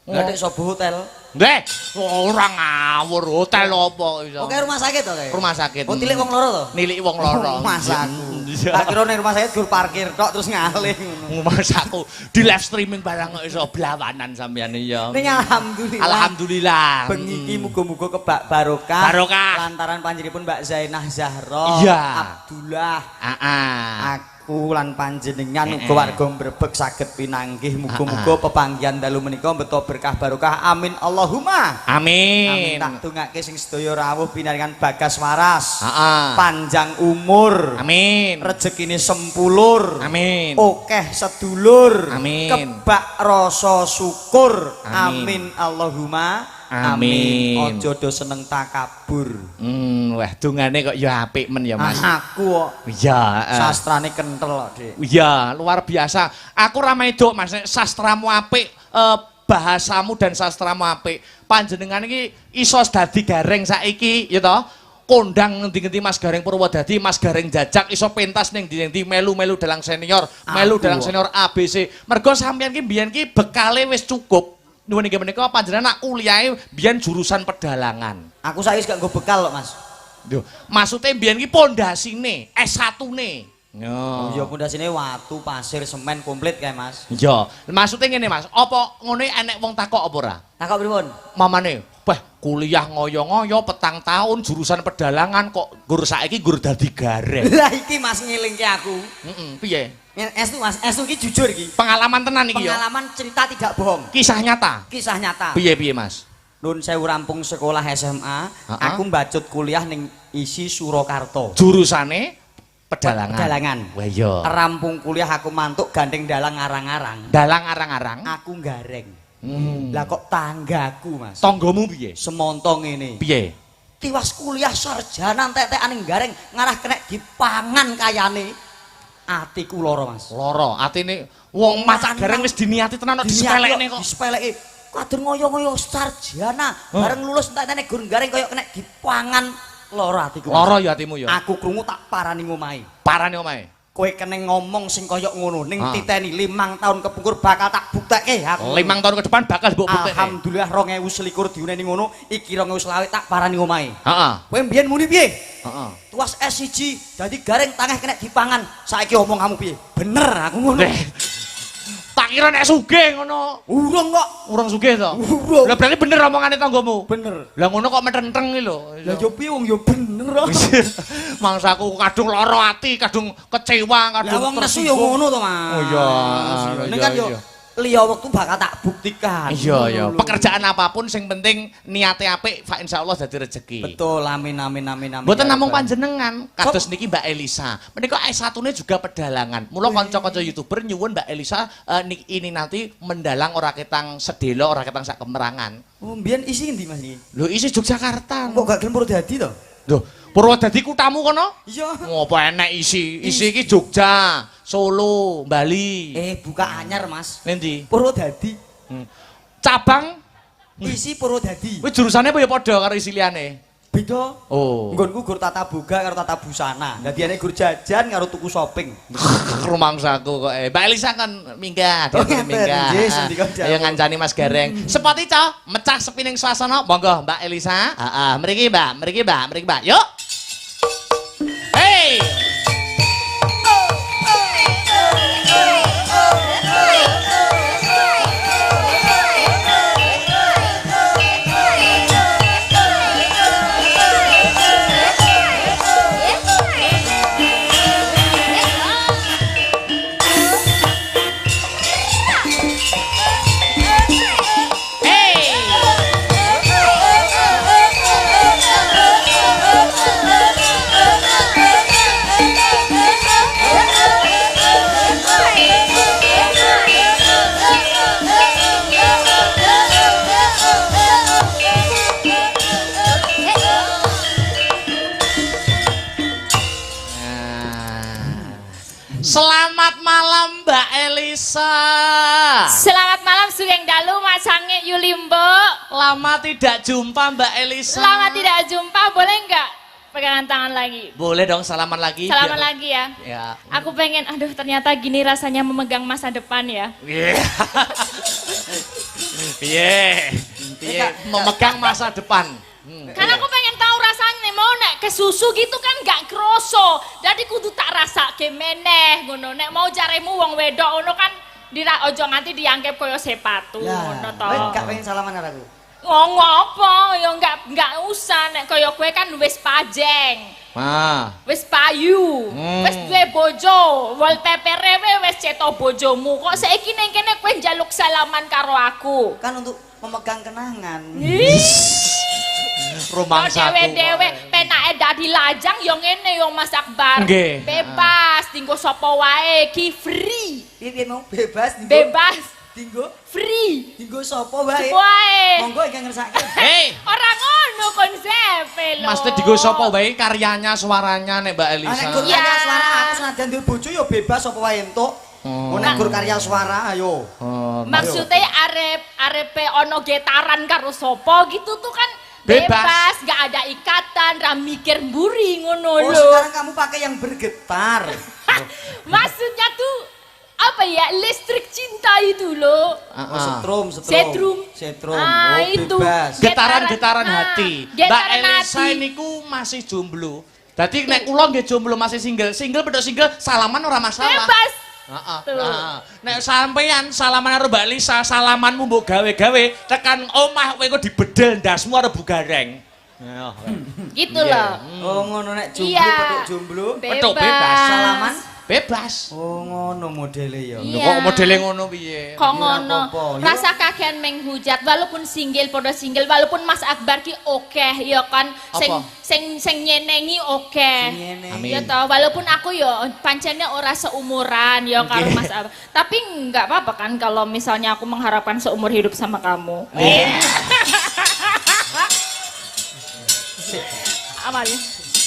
Lah nek sobo hotel. Nggih, ora ngawur hotel apa iso. Oke rumah sakit to kae. Rumah sakit. Oh tilik wong loro to? Niliki wong loro. Masaku. Tak kira ning rumah sakit gur parkir tok terus ngalih ngono. Masaku di live streaming barang kok iso blawanan sampeyan ya. Ning alhamdulillah. Alhamdulillah. Bengi iki muga-muga kebak barokah. Barokah. Lantaran panjenenganipun Mbak Zainah Zahra, Iya. Abdullah, aku lan panjenengan uga warga Mbrebeg saged pinanggih muga-muga pepanggihan dalu menika beto berkah barokah. Amin Allahumma. Amin. Amin. Tak tungake sing sedaya rawuh pinaringan bagas waras. Heeh. Panjang umur. Amin. Rezekine sempulur. Amin. Okeh sedulur. Amin. Kebak rasa syukur. Amin. Amin Allahumma. Amin. Ojo do seneng takabur. Wah, dungane kok ya apik men ya Mas. Aku kok Iya. sastrane kentel kok, Dik. Iya, luar biasa. Aku ra medok Mas, nek sastramu apik, bahasamu dan sastramu apik. Panjenengan iki iso dadi gareng saiki, ya toh? Kondang ngendi-ngendi Mas Gareng Purwodadi, Mas Gareng Jajak iso pentas ning ndi melu-melu dalang senior, melu dalang senior ABC. Mergo sampeyan ki mbiyen ki bekale wis cukup. Nuwun inggih menika panjenengan nak kuliahe mbiyen jurusan pedalangan. Aku saiki gak nggo bekal kok, Mas. Lho, maksude mbiyen ki pondasine, S1-ne. Oh iya pondasine watu, pasir, semen komplit kae, Mas. Iya, maksude ngene Mas, apa ngene enek wong takok apa ora? Takok pripun? Mamane, Wah, kuliah ngoyo-ngoyo petang tahun jurusan pedalangan kok gur saiki gur dadi gareng. Lah iki Mas ngilingke aku. Piye? Estu Mas, estu iki jujur iki. Pengalaman tenan iki ya. Pengalaman cerita tidak bohong. Kisah nyata. Kisah nyata. Piye Mas? Nun sewu rampung sekolah SMA, aku mbacut kuliah ning isi Surakarta. Jurusane pedalangan. Pedalangan. Wah iya. Rampung kuliah aku mantuk gandeng dalang arang-arang. Dalang arang-arang. Aku gareng. Lah kok tanggaku Mas. Tanggamu piye? Semontong ini. Piye? Tiwas kuliah sarjana entek-entekan ning gareng ngarah kena dipangan kayane. Atiku lara Mas. Loro, atine wong macak gareng wis diniati tenan kok disepelekne kok. Disepeleki. Kadur ngoyo-ngoyo sarjana, bareng lulus entek-entek gur gareng koyo kena dipangan lara atiku. Mas. Loro ya atimu ya. Aku krungu tak parani ngomahe. Parane omahe. Kowe kene ngomong sing koyo ngono ning titeni 5 tahun kepungkur bakal tak buktekke aku. 5 tahun ke depan bakal mbok buktekke. Alhamdulillah 2021 diuneni ngono, iki 2020 tak parani ngomahe. Heeh. Kowe mbiyen muni piye? Heeh. Tuas S1 dadi gareng tangeh kena dipangan. Saiki omong kamu piye? Bener aku ngono. Tak kira nek sugih ngono. Urung kok. Urung sugih to? Urung. Lah berarti bener omongane tanggomu. Bener. Lah ngono kok metenteng iki lho. Lah yo piye wong yo bener. Mangsaku kadung lara ati, kadung kecewa, kadung Lah wong nesu yo ngono to, Mas. Oh iya. Ning kan yo liya wektu bakal tak buktikan. Iya. Pekerjaan apapun sing penting niate apik, fa insyaallah dadi rezeki. Betul, amin amin amin amin. Mboten namung panjenengan, kados niki Mbak Elisa. Menika S1-ne juga pedalangan. Mula kanca-kanca YouTuber nyuwun Mbak Elisa ini nanti mendalang ora ketang sedelo, ora ketang sak kemerangan. Oh, mbiyen isi endi Mas iki? Lho isi Yogyakarta. Kok gak gelem Purwodadi to? Lho, Purwodadi kutamu kono? Iya. Ngopo enek isi? Isi iki Jogja, Solo, Bali. Buka anyar, Mas. Nendi? Purwodadi. Cabang Isi Purwodadi. kuwi jurusane apa ya padha karo isi liyane? Beda. Oh. Nggonku gur tata boga karo tata busana. Dadiane gur jajan karo tuku shopping. Rumangsaku kok. Mbak Elisa kan minggah, Oh, dia ngeten, minggah. nggih, sendika jauh. Ayo ngancani Mas Gareng. Sepati ca, mecah sepining swasana. Monggo Mbak Elisa. Heeh, mriki Mbak. Yuk. Hey. Selamat malam Mbak Elisa. Selamat malam Sugeng Dalu Mas Sange Yulimbo. Lama tidak jumpa Mbak Elisa. Lama tidak jumpa, boleh nggak pegangan tangan lagi? Boleh dong salaman lagi. Salaman biar- lagi ya. Ya. Aku pengen, aduh ternyata gini rasanya memegang masa depan ya. Piye memegang masa depan. Karena aku pengen tahu rasanya nih, mau nek ke susu gitu kan gak kroso. Jadi kudu tak rasa meneh ngono. Nek mau jaremu wong wedok ngono kan ojo nganti dianggap koyo sepatu ngono to. Kowe gak pengen salaman karo aku? Ngopo ya enggak usah nek koyo kowe kan wis pajeng. Wis payu, wis duwe bojo, wallpaper-e wis cetok bojomu. Kok saiki ning kene kowe njaluk salaman karo aku? Kan untuk memegang kenangan. Rumangsaku. Dewe-dewe penake dadi lajang ya ngene ya Mas Akbar. Nggih. Bebas dinggo sapa wae, ki free. Piye mau bebas dinggo? Bebas, Dinggo? free. Dinggo sapa wae? Sapa wae. Monggo ingkang ngersake. Hei, Ora ngono konsepe lho. Mas digo sapa wae karyanya, suaranya nek Mbak Elisa. Nek gur Iya. karya suara aku senajan duwe bojo ya bebas sapa wae entuk. Nek gur karya suara ayo. Maksudnya arepe ono getaran karo sapa gitu tuh kan Bebas. bebas, gak ada ikatan, ra mikir mburi ngono Oh, lho. sekarang kamu pakai yang bergetar. Maksudnya tuh apa ya, listrik cinta itu loh. Oh, setrum. Setrum. Ah, Oh, itu. bebas. Getaran-getaran Ah, hati. Mbak getaran Elisa hati. niku masih jomblo. Dadi nek kula nggih jomblo masih single bedok single salaman ora masalah. Bebas. Heeh. Tuh. Nek sampeyan salaman karo Mbak Lisa, salamanmu mbok gawe-gawe tekan omah kowe kok dibedel ndasmu karo Bu Gareng. Gitu loh. Oh ngono nek jomblo Iya. petuk jomblo. Petuk bebas. Salaman? Bebas. Oh ngono modele ya. Lho Iya. kok modele ngono piye? Kok Ora ngono. apa-apa, ya. Rasa kakean menghujat walaupun single podo single walaupun Mas Akbar ki oke ya kan Apa? sing nyenengi oke. Sing nyenengi. Amin. Ya toh walaupun aku ya pancene ora seumuran ya karo Mas Akbar. Tapi nggak apa-apa kan kalau misalnya aku mengharapkan seumur hidup sama kamu. Amal.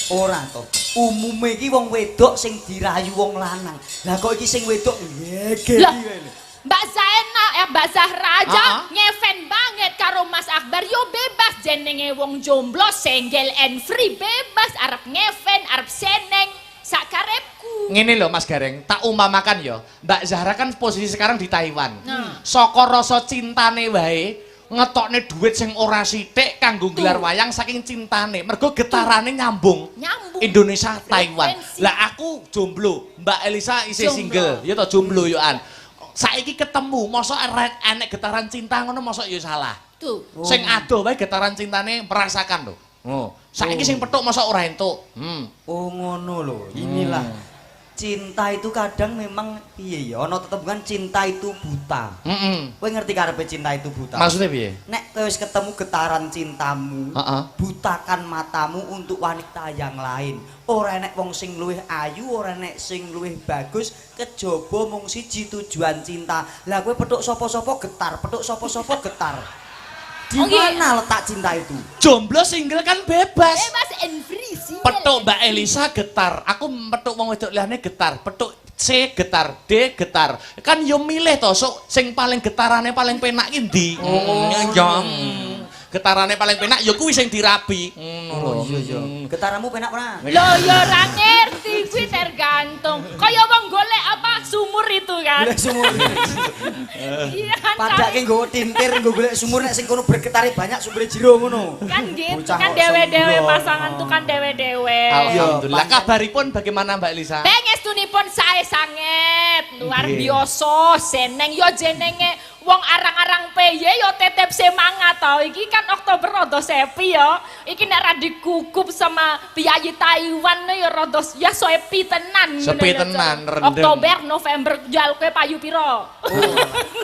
Ora to. Umume iki wong wedok sing dirayu wong lanang. Lah kok iki sing wedok ngege Lah. iki wae. Mbak Zaina Mbak Zahra aja Ah. ngefen banget karo Mas Akbar yo bebas jenenge wong jomblo single and free bebas arep ngefen arep seneng sakarepku. Ngene lho Mas Gareng, tak umpamakan ya. Mbak Zahra kan posisi sekarang di Taiwan. Nah. Saka rasa cintane wae ngetokne duit sing ora sithik kanggo gelar wayang saking cintane. Mergo getarane nyambung. Nyambung. Indonesia Taiwan. Frekuensi. Lah aku jomblo, Mbak Elisa isih Jomblo. single. Ya toh jomblo yo an. Saiki ketemu, mosok enek getaran cinta ngono mosok yo salah. Tuh. Sing adoh wae getaran cintane merasakan lho. Oh, saiki sing petuk mosok ora entuk. Oh ngono lho. Inilah cinta itu kadang memang piye ya ana tetepungan cinta itu buta. Kowe ngerti karepe cinta itu buta? Maksudnya piye? Nek kowe wis ketemu getaran cintamu, Heeh. butakan matamu untuk wanita yang lain. Ora enek wong sing luwih ayu, ora enek sing luwih bagus, kejaba mung siji tujuan cinta. Lah kowe petuk sapa-sapa getar, petuk sapa-sapa getar. Di Oh, iya. mana letak cinta itu? Jomblo single kan bebas. Bebas and free single. Petuk Mbak Elisa getar, aku petuk wong wedok liyane getar, petuk C getar, D getar. Kan yo milih to, sok sing paling getarane paling penak ki ndi? Getarane paling penak ya kuwi sing dirabi. Oh iya iya. Getaramu penak ora? Lo yo ora ngerti kuwi tergantung. Kaya wong golek apa sumur itu kan. Golek sumur. Iya kan. Padake nggo tintir nggo golek sumur nek sing kono bergetare banyak sumure jero ngono. Kan gitu Bocah kan kok dewe-dewe sembrono. pasangan tuh kan dewe-dewe. Alhamdulillah. Iya, Kabaripun bagaimana Mbak Elisa? Pengestunipun sae sanget, luar Nggih. biasa, seneng yo jenenge wong arang-arang peye yo tetep semangat tau. Iki kan Oktober rada sepi yo. Iki nek ra dikukup sama piyayi Taiwan yo rada ya sepi tenan. Sepi ngono lho, tenan, Cok. rendem. Oktober, November jal kowe payu piro?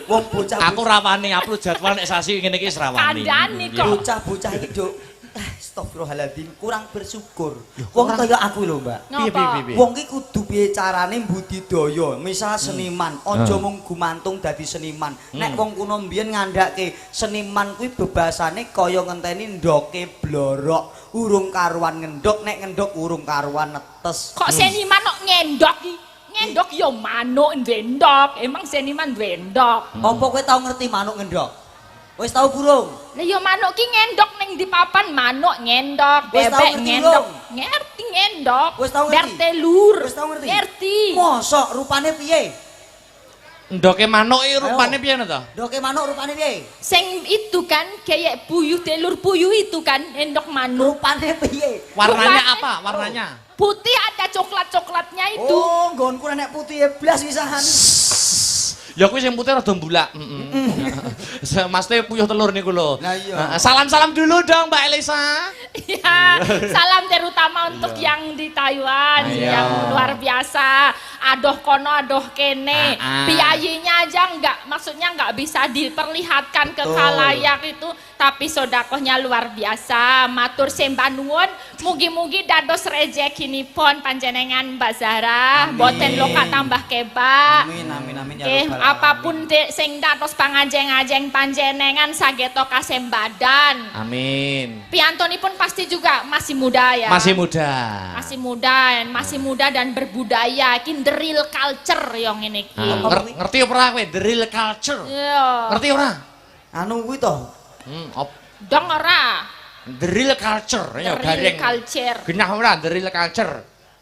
Wong bocah Aku rawani upload jadwal nek sasi ngene iki wis rawani. Kandhani kok. bocah-bocah iki Duk. Astagfirullahaladzim, kurang bersyukur. Wong kaya aku lho, Mbak. Ngapa? Wong iki kudu piye carane budidaya, misal seniman, aja mung gumantung dadi seniman. Nek wong kuno mbiyen ngandhake seniman kuwi bebasane kaya ngenteni ndoke blorok, urung karuan ngendhok, nek ngendhok urung karuan netes. Kok seniman kok ngendok iki? Ngendok yo manuk ndendok. Emang seniman ndendok. Apa kowe tau ngerti manuk ngendhok? Wis tau burung? Lah yo manuk ki ngendok ning di papan manuk ngendok, Wis tau bebek ngerti ngendok. urung? Ngerti ngendok. Wis tau ngerti? Bertelur. Wis tau ngerti? Ngerti. Mosok rupane piye? Ndoke manuk iki rupane piye to? Ndoke manuk rupane piye? Sing itu kan kayak puyuh telur puyuh itu kan endok manuk. Rupane piye? Warnanya Rupane- apa? Warnanya? Putih ada coklat-coklatnya itu. Oh, nggonku nek putih blas pisahan. Ya kuwi sing putih rada mbulak. Mas Teh puyuh telur niku lho. Lah iya. Salam-salam dulu dong Mbak Elisa. Iya, salam terutama untuk yang di Taiwan Iya. yang luar biasa. Adoh kono, adoh kene. Piyayinya aja maksudnya nggak bisa diperlihatkan ke Betul. khalayak itu, tapi sodakohnya luar biasa. Matur sembah nuwun, mugi-mugi dados rezekinipun panjenengan Mbak Zahra, Amin. boten loka tambah kebak. Amin amin amin ya Oke, rabbal apapun sing dados pangajeng-ajeng panjenengan sageto kasembadan. Amin. Piantonipun pasti juga masih muda ya. Masih muda. Masih muda dan berbudaya. Iki the real culture yang ini ki. Ngerti ora kowe the real culture? Iya. Ngerti ora? Anu kuwi to. Dong ora. The real culture The ya real garing. culture. Genah ora the real culture.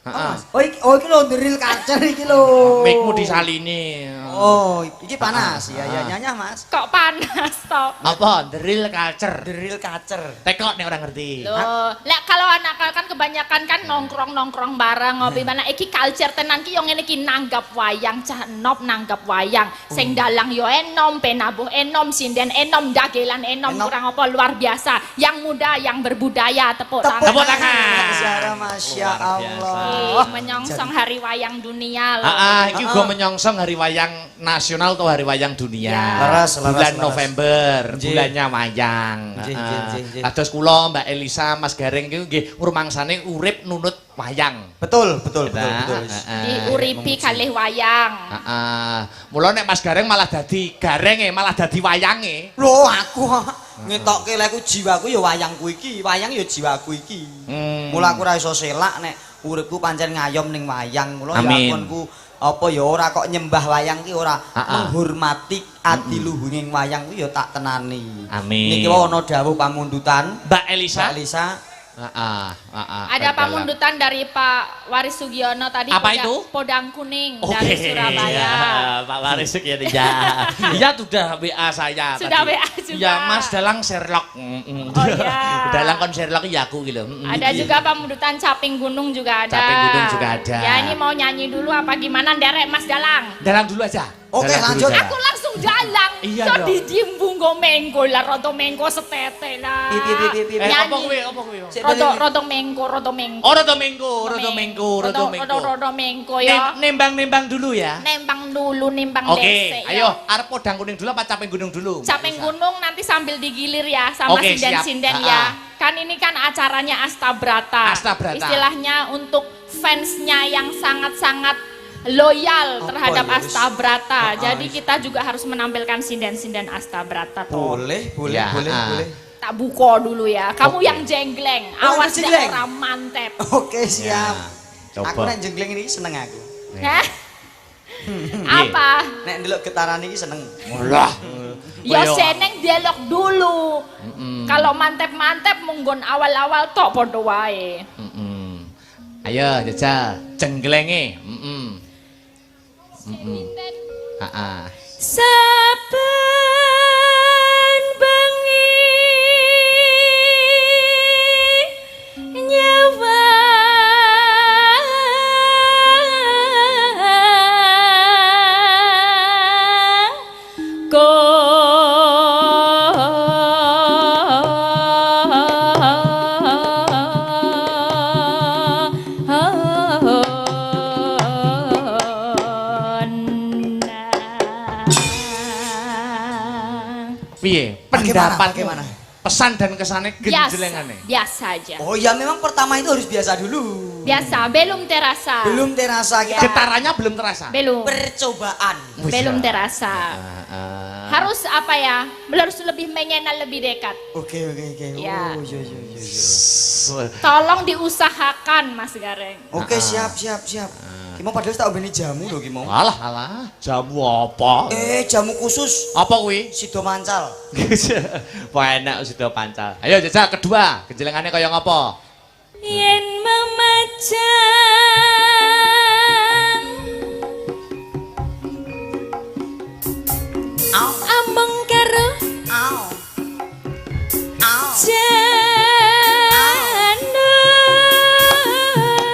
Heeh. Oh iki lho drill culture iki lho. Mikmu disalini. Oh, iki panas. Ya nyanyah Mas. Kok panas toh? Apa? Drill culture. Drill culture. Tekok nek orang ngerti. Loh, lek kalau anak kan kebanyakan kan nongkrong-nongkrong bareng ngopi mana iki culture tenan ki yo ngene iki nanggap wayang, cah enop nanggap wayang. Sing dalang yo enom, penabuh enom, sinden enom, dagelan enom, kurang apa luar biasa. Yang muda, yang berbudaya, tepuk tangan. Tepuk tangan. Secara Masya Luar Allah. Ih, menyongsong hari wayang dunia loh. Iki gua menyongsong hari wayang nasional atau hari wayang dunia. Leres, Bulan leres. November, Nggih. bulannya wayang. Nggih, nggih, nggih. Kados kula Mbak Elisa, Mas Gareng iki nggih rumangsane urip nunut wayang. Betul. Nah, Diuripi kalih wayang. Mula nek Mas Gareng malah dadi garenge, malah dadi wayange. Loh aku ngetokke lek jiwaku ya wayangku iki, wayang ya jiwaku iki. Mula aku ora iso selak nek uripku pancen ngayom ning wayang. Mula ya Amin. apunku apa ya ora kok nyembah wayang ki ora menghormati adiluhunging wayang ku ya tak tenani. Amin. Niki wae ana dawuh pamundutan Mbak Elisa. Mbak Elisa. Ada pamundutan dari Pak Waris Sugiono tadi. Apa itu? Podang Kuning dari Surabaya. Pak Waris ya. Iya sudah WA saya. Sudah tadi. WA juga. Iya Mas Dalang Sherlock. Oh iya. Dalang kon Sherlock ya aku gitu. Ada juga pamundutan Caping Gunung juga ada. Caping Gunung juga ada. Ya ini mau nyanyi dulu apa gimana derek Mas Dalang? Dalang dulu aja. Oke, Dalang dulu lanjut. aja. Aku langsung dalang. Iya So dong. didimbung go menggo lah rodo menggo setete lah. Pipi. Apa Nyanyi. kuwi? Apa kuwi? Rodo menggo, rodo menggo. Oh, Rodo Mengko. Rodo menggo ya. Nembang dulu ya. Nembang dulu, nembang Oke, desek ya. ayo arep podang kuning dulu apa caping gunung dulu? Caping Gunung nanti sambil digilir ya sama Oke, siap. sinden-sinden Ah, ya. Kan ini kan acaranya Astabrata. Astabrata. Istilahnya untuk fansnya yang sangat-sangat loyal terhadap ya, wis. Astabrata. Jadi kita juga harus menampilkan sinden-sinden Astabrata toh. Boleh. Ya, Tak buko dulu ya. Kamu Oke. yang jenggleng. Oh, Awas itu deh jenggleng. orang mantep. Oke, siap. Coba. Aku nek jenggleng ini seneng aku. Hah? Apa? Nek ndelok getaran iki seneng. Lah. Ya seneng dialog dulu. Kalau mantep-mantep munggon awal-awal tok podo wae. Ayo jajal jengglenge. Saben bengi nyawa Piye? Bagaimana? Pendapatmu? Bagaimana? Pesan dan kesannya genjelengane. biasa aja. Oh ya memang pertama itu harus biasa dulu. Biasa, belum terasa. Belum terasa kita Getarannya belum terasa. Belum. percobaan. Belum terasa. Harus apa ya? Harus lebih mengenal lebih dekat. Oke. Ya. Oh, iya. Tolong diusahakan Mas Gareng. Oke, siap. Kimo padahal tak obeni jamu lho Kimo. Alah, jamu apa? Jamu khusus Apa kuwi? Sido Mancal. Wah enak sudah pancal. Ayo jajal kedua, genjelengannya kaya ngapa? Yen memacang ambeng karo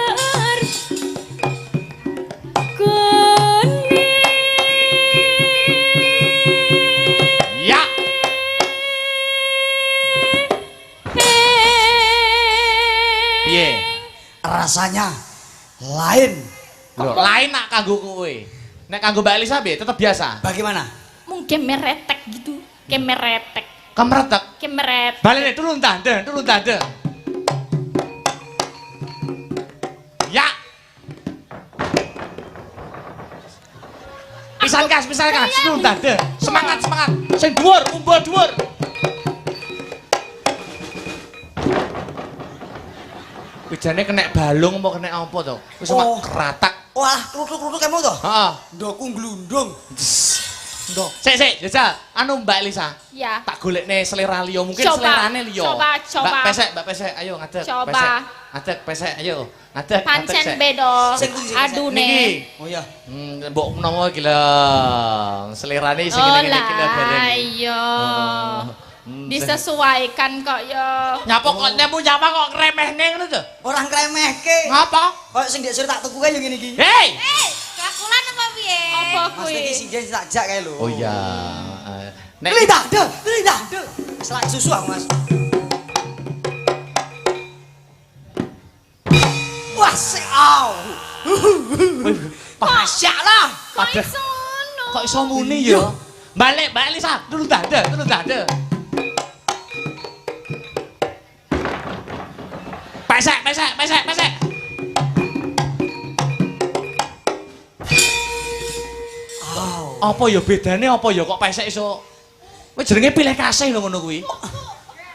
janur kuning Ya. Piye? Rasanya lain. Loh, lain nak kanggo kowe. Nek kanggo Mbak Elisa piye? Tetep biasa. Bagaimana? mungkin meretek gitu kemeretek Kamretek. kemeret Balik nih, turun tanda. Ya. Pisan kas, turun tanda. Semangat. Sing dhuwur, umbul dhuwur. Bijane kena balung apa kena apa to? Wis Oh. keratak. Wah, kluthuk-kluthuk kamu toh? Heeh. Ndoku glundung. Ndok. Sik, jajal. Anu Mbak Elisa. Ya. Tak golekne selera liya, mungkin Coba, selerane liya. coba. Mbak Pesek, ayo ngadeg. Coba. Pesek. Ngadeg, Pesek, ayo. Ngadeg, Pancen Sek. beda. Sing pundi, sing Adune. Niki. Oh iya. Mbok menawa iki lho. Selerane sing ngene iki lho bareng. Iya. Disesuaikan kok ya. Nyapa kok nemu nyapa kok ngremehne ngono to? Orang kremehke. Ngapa? Kok sing ndek sur tak tuku kae yo ngene iki. Hei! Kakulan apa piye? Apa Mas kuwi? iki sing tak jak kae lho. Oh iya. Lidah, lidah. Selak susu aku, Mas. Wah, au. Pasyak lah. Kok iso ngono? Kok iso muni ya? Balik, Mbak Elisa. Dulu dade. Pesek. Apa ya bedane apa ya kok pesek iso? Wis jenenge pilih kasih lho ngono kuwi.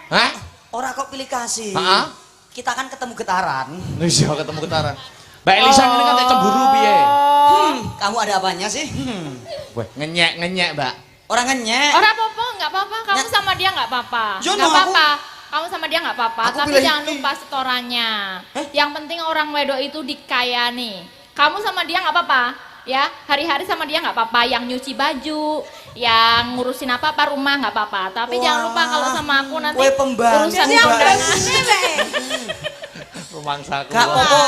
Hah? Ora kok pilih kasih. Heeh. Kita kan ketemu getaran. Wis ya ketemu getaran. Mbak Elisa ngene kan cemburu piye? Kamu ada apanya sih? Weh, ngenyek, Mbak. Orang ngenyek. Ora apa-apa, enggak apa-apa. Kamu sama dia enggak apa-apa. Yo, Enggak no, apa-apa. Kamu sama dia enggak apa-apa, Aku tapi pilih- jangan lupa setorannya. Yang penting orang wedok itu dikayani. Kamu sama dia enggak apa-apa. Ya, hari-hari sama dia nggak apa-apa, yang nyuci baju, yang ngurusin apa-apa rumah nggak apa-apa. Tapi jangan lupa kalau sama aku nanti Kue pembantu, urusan Mbak. undangan. Rumangsaku. Gak popo,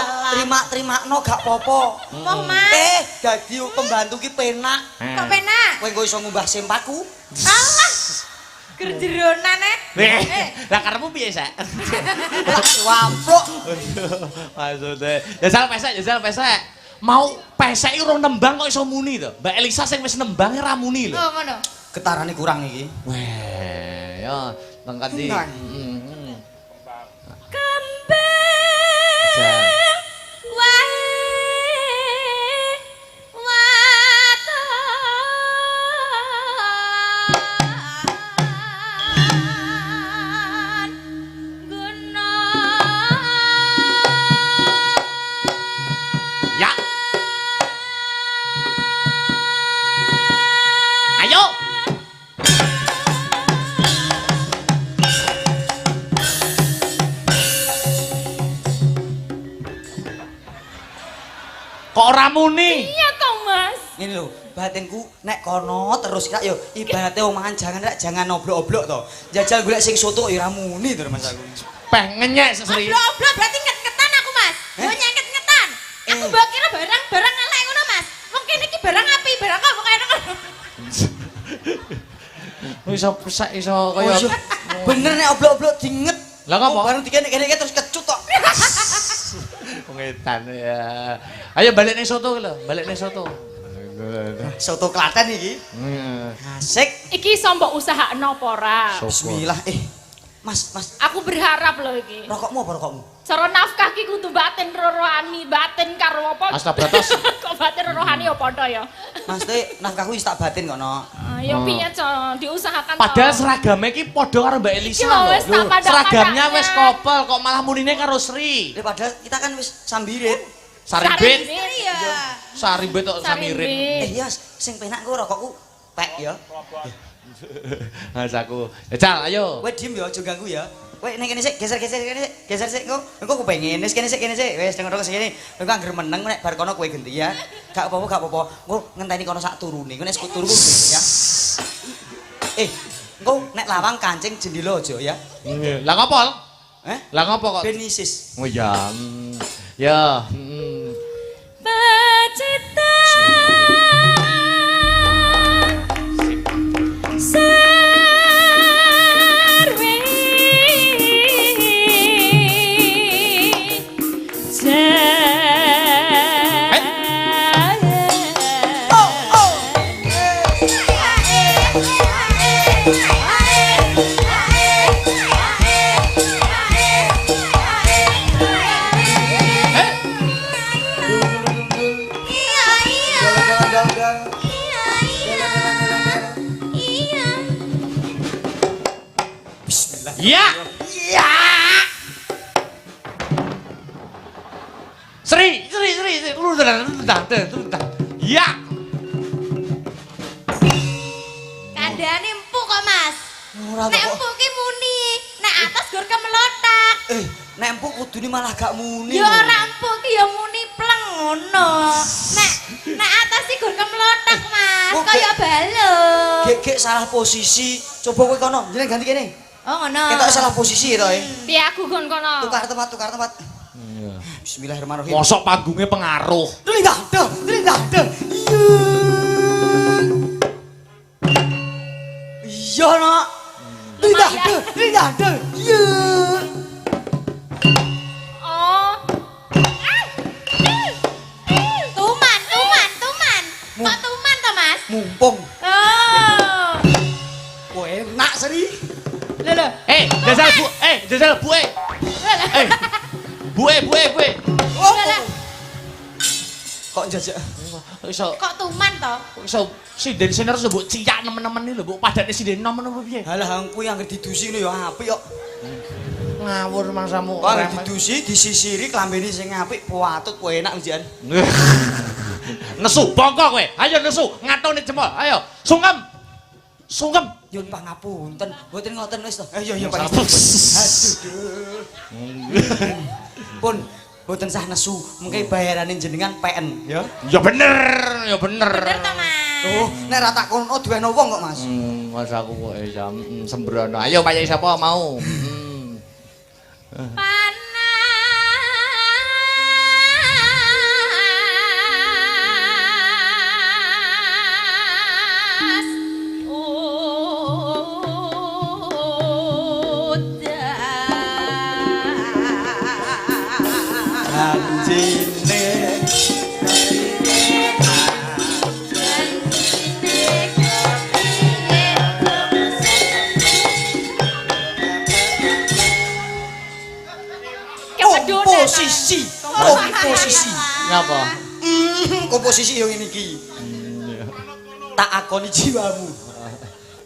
terima no gak popo. Mau mas? Dadi pembantu ki penak. Kok penak? Kowe engko iso ngubah sempaku. Alah, kerjeronan Lah karepmu piye, Sak? Wamplok. Maksudnya, jajal pesek. Mau pesek urung nembang kok iso muni to? Mbak Elisa sing wis nembang ra muni lho. Oh, ngono. Getarane kurang iki. Weh, ya teng kandi. Tenang. Kembang wae waton guna. Ya. Ayo. Kok ora muni? Iya kok mas. Ngene lho, batinku nek kono terus kak yo ibaratnya wong mangan jangan oblok-oblok to. Jajal golek sing soto yo ora muni to Mas aku. Peh ngenyek sesri. Oblok berarti nget-ngetan aku mas. Gue nget-ngetan. Aku mbok kira barang elek ngono mas. Mungkin iki barang api, barang kok kok enak. Iso pesek iso kaya Bener nek oblok-oblok dinget. Lah ngapa? Bareng dikene-kene terus kecut tok. pengetan ya. Ayo balik ning soto lho, balik ning soto. Soto Klaten iki. Asik. Iki sombok usaha apa ora? Bismillah. Mas. Aku berharap loh iki. Rokokmu apa rokokmu? Cara nafkah ki kudu batin rohani, batin karo apa? Astabratos. Kok batin rohani ya padha ya. Mas teh nafkahku wis tak batin kok no. Ya piye diusahakan. Padahal seragamnya ki padha karo Mbak Elisa. Iki lho, wis tak padha-padhanya. Seragamnya wis kopel kok malah munine karo Sri. Padahal kita kan wis sambirit. Saribet. Iya. Saribet kok samirin. Iya, sing penak ku rokokku pek ya. Mas aku. Cal, ayo. Kowe diem ya, aja ganggu ya. Kowe ning kene sik, geser kene sik. Geser sik engko. Engko ku pengen wis kene sik. Wis tengok sini. Engko anggere meneng nek bar kono kowe ganti ya. Gak apa-apa. Engko ngenteni kono sak turune. Engko nek turu ku ya. Engko nek lawang kancing jendela aja ya. Lah ngopol? Lah ngopo kok? Benisis. Oh ya. Ya. Pacita Ya. Ya. Sri. Turun. Ya. Ora Nek kok. empuk ki muni, nek atas gur kemelotak. Nek empuk kudune malah gak muni. Ya ora empuk ki ya muni pleng ngono. Nek atas ki gur kemelotak, Mas. Oh, Kaya balon. Gek salah posisi. Coba kowe kono, jeneng ganti kene. Oh ngono. Ketok salah posisi to, Piye aku gon kono? Tukar tempat. Bismillahirrahmanirrahim. Mosok panggungnya pengaruh. Delindah. Iya, Nak. Delindah. Iya. Oh. Tuman. Kok tuman to, Mas? Mumpung. Oh. Kok enak seri. Lho. Jajal bu. Bu. Oh. Kok jajak. Iso Kok tuman to? sinden siner terus mbok ciyak nemen-nemen iki lho, mbok padane sinden nemen apa piye? Halah hang kuwi anggere didusi ngono ya apik kok. Ngawur mangsamu. Kok anggere didusi, disisiri klambene sing apik, puatut, enak ujian. Nesu bongko kowe. Ayo nesu, ngatone jempol. Ayo, sungkem. Yun pangapunten, mboten ngoten wis to. Iya Pak. Aduh. Pun mboten sah nesu, mengke bayarane jenengan PN ya. Ya bener. Bener to, Mas? Oh, nek ra tak kono duweno wong kok, Mas. Mas aku kok jam sembrono. Ayo payak sapa mau? Panas. Janjine komposisi. Ngapa? Komposisi yang ini ki. Tak akoni jiwamu.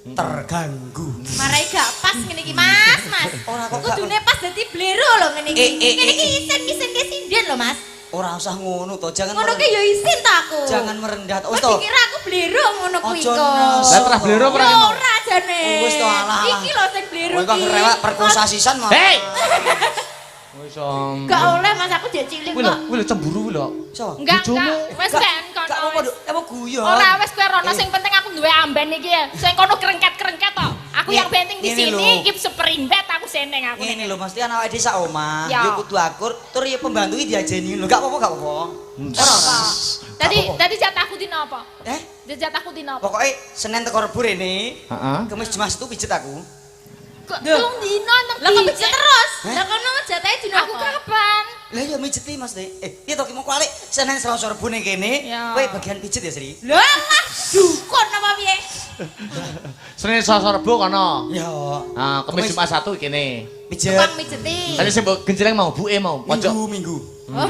Terganggu. Marai gak pas ngene iki, Mas. Ora kok gak. Kudune pas dadi blero lho ngene iki. Ngene iki isin ke sinden lho, Mas. Ora usah ngono to, jangan Ngono ki ya isin ta aku. jangan merendah. Wis dikira aku blero ngono kuwi Ojo kok. nesu. Lah terah blero ora Ya ora jane. Oh, wis to, alah. Iki lho sing blero Kowe kok ngerewak perkosa sisan mah. Hei. Wis Gak oleh Mas aku jek cilik kuwi kok. lho cemburu kuwi lho. Sopo? Enggak. Wis Gak- ben Gak kono. apa-apa, Duk. Emang guyon. Ora wis kowe rono sing penting aku duwe amben iki ya. Sing kono kerengket-kerengket to. Aku yang penting di Ngene sini lho. iki seperindet aku seneng aku. Ngene lho, mesti ana awake dhewe sak omah, Ya. ya kudu akur, tur ya pembantu iki diajeni lho. Gak apa-apa. Ora. Tadi jatahku dina apa? Eh, Jatahku dina apa? pokoknya Senin teko Rebo rene. Heeh. Kemis Jumat itu pijet aku. Kok telung dina nang Lah kok pijet terus? Hah? Lah kono jatahe dina Aku apa? kapan? Lah ya mijeti Mas De. Piye to ki mau kualik Senin Selasa Rebo ning kene. Ya. Kowe bagian pijet ya, Sri? Lah dukun apa piye? Senin Selasa Rebo kono. Ya. Ah, Kamis Jumat Sabtu kene. Pijet. Tukang mijeti. Tadi sing mbok genjleng mau, buke mau, pojok. Minggu. Oh.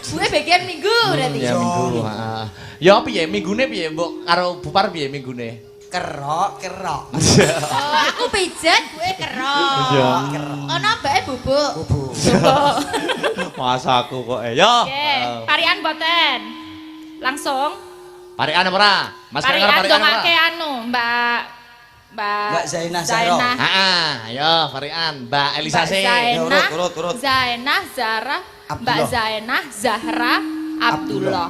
Gue bagian minggu berarti. Ya minggu, heeh. Ya piye minggune piye mbok karo Bupar piye minggune? Kerok. Oh, aku pijet, gue kerok. Iya. Ono mbake bubuk. Masa aku kok ya. Oke, parian boten. Langsung. Parikan apa ora? Mas Parian parikan apa? dongake anu, Mbak Zainah Zahra. Heeh, ayo parikan Mbak Elisa sih. Ya, urut. Zainah Zahra, Mbak Abdullah. Zainah Zahra Abdullah.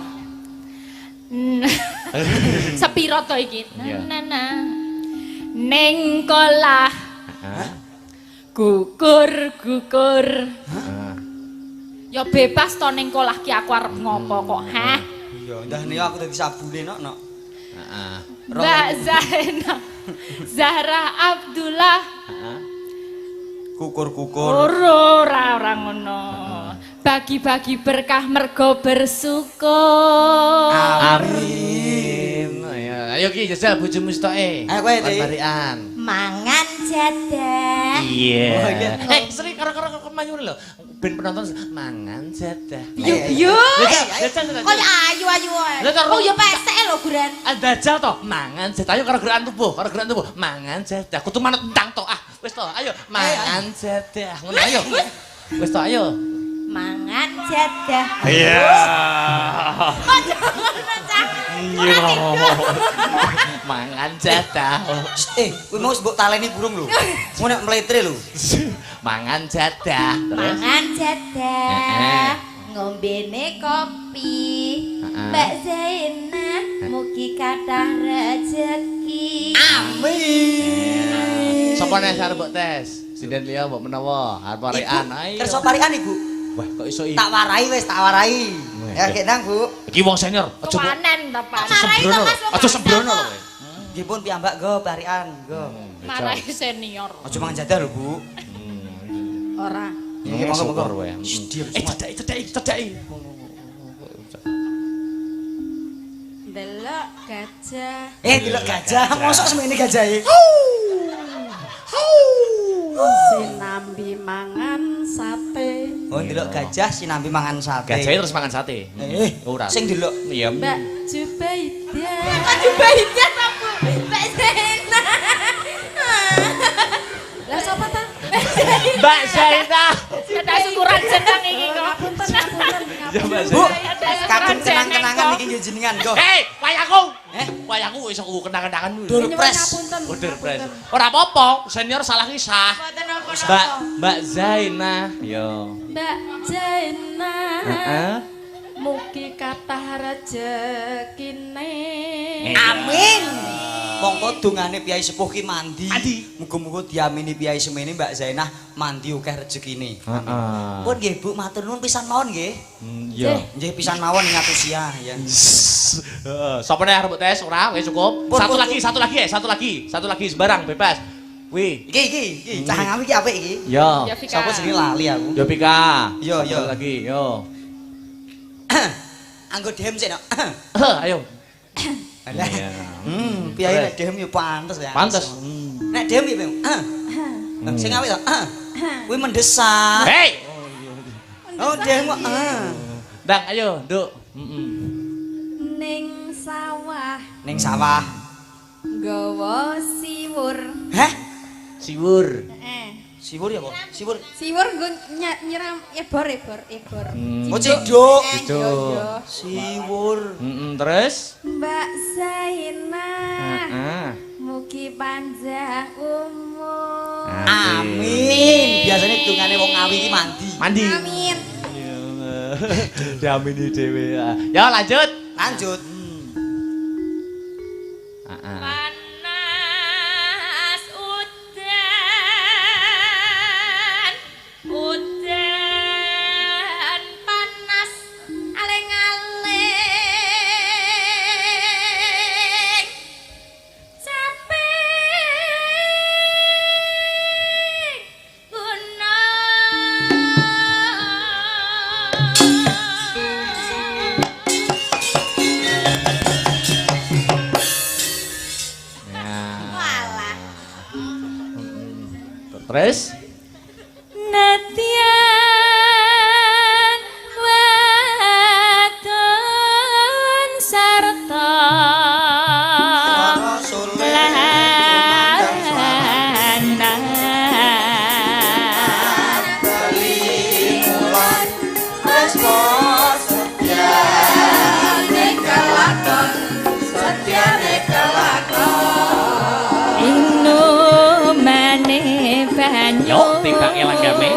Sepiro to iki? Iya. Nana. Ning kolah gugur. Ya bebas to ning kolah ki aku arep ngopo kok, heh. Iya, ndah niku aku dadi sabune nok. Heeh. Mbak Zainah Zahra Abdullah. Kukur. Ora ngono. Bagi-bagi berkah mergo bersyukur. Amin. Ayo ki jajal bojomu stoke. Ayo kowe, Dik. Parikan. Mangan jadah. Iya. Oh, iya. Sering karo kemanyu lho. Ben penonton mangan jadah. Yo. Jajal. Kaya ayu-ayu ae. Lah, karo- Oh ya pesek lho guran. Dajal to, mangan jadah. Ayo karo gerakan tubuh, mangan jadah. Kudu manut entang to. Ah, wis to, ayo mangan jadah. Ngono ayo. Wis to, ayo. mangan jadah. Iya. Kok jangan cah. Iya. Mangan jadah. Kuwi mau mbok taleni burung lho. Mau nek mletre lho. Mangan jadah. Terus Mangan jadah. Ngombene kopi. Mbak Zainah mugi kathah rejeki. Amin. sapa nek arep mbok tes? Sinden liya mbok menawa arep parikan. Ayo. Kersa parikan Ibu. Wah, kok iso iki? Tak warai wis, tak warai. Ya iya. gek nang, Bu. Iki wong senior. Aja kok. Panen ta Pak. Sembrono. Aja sembrono lho. Nggih pun piyambak go parikan, go. Marahi senior. Aja mangan jadah lho, Bu. Ora. Nggih monggo-monggo. Syukur wae. Cedhaki. Delok gajah. Delok gajah, mosok semene gajah e. Sinambi mangan sate. Oh, delok gajah sinambi mangan sate. Gajahe terus mangan sate. Ora. Sing delok. Iya. Mbak Jubaidah. Mbak Jubaidah apa? Mbak Zainah. Lah sapa ta? Mbak Zainah. Ada syukuran jeneng iki kok. Ngapunten. Ya Mbak Bu, Zainah. kagem kenang-kenangan iki nggih jenengan, go. Hei, wayahku. Wayahku iso kenang-kenangan. Durpres. Durpres. Ora apa-apa, senior salah kisah. Mboten apa-apa. Mbak Zainah. Yo. Mbak Zainah. Heeh. Mugi kathah rejekine. Amin. Monggo dongane Piyai Sepuh ki mandi. Mandi. Muga-muga diamini Piyai semene Mbak Zainah mandi akeh rezekine. Heeh. Pun nggih Bu, matur nuwun pisan mawon nggih. Yo. Nggih pisan mawon ngatusia ya. Heeh. Sapa nek arep tes ora wis cukup. Satu lagi sembarang bebas. Wih. Iki. Cah ngawi iki apik iki. Yo. Ya Vika. Sapa jenenge lali aku. Yo Pika. Yo. Satu lagi, yo. Anggo dehem sik no. Ayo. Lah. Iya. Piyai nek dehem yo pantes ya. Pantes. Nek dehem piye, Bang? Sing ngawi to. Kuwi mendesak. Hei. Oh, dehem kok. Dang, ayo, Nduk. Ning sawah Ning sawah. nggawa siwur. Heh? Siwur. Siwur ya, kok? Siwur. Siwur nggo nyiram ebor. Oh, ciduk. Ciduk. Siwur. Terus? Mbak Zainah. Heeh. Mugi panjang umur. Amin. Biasanya dungane wong ngawi iki mandi. Mandi. Amin. Diamini dhewe. Ya lanjut. Lanjut. Heeh. Panas udan panas aling-aling capek Walah. Terus? Nadyan wadon sarta banyu Yo, timbangnya langgame.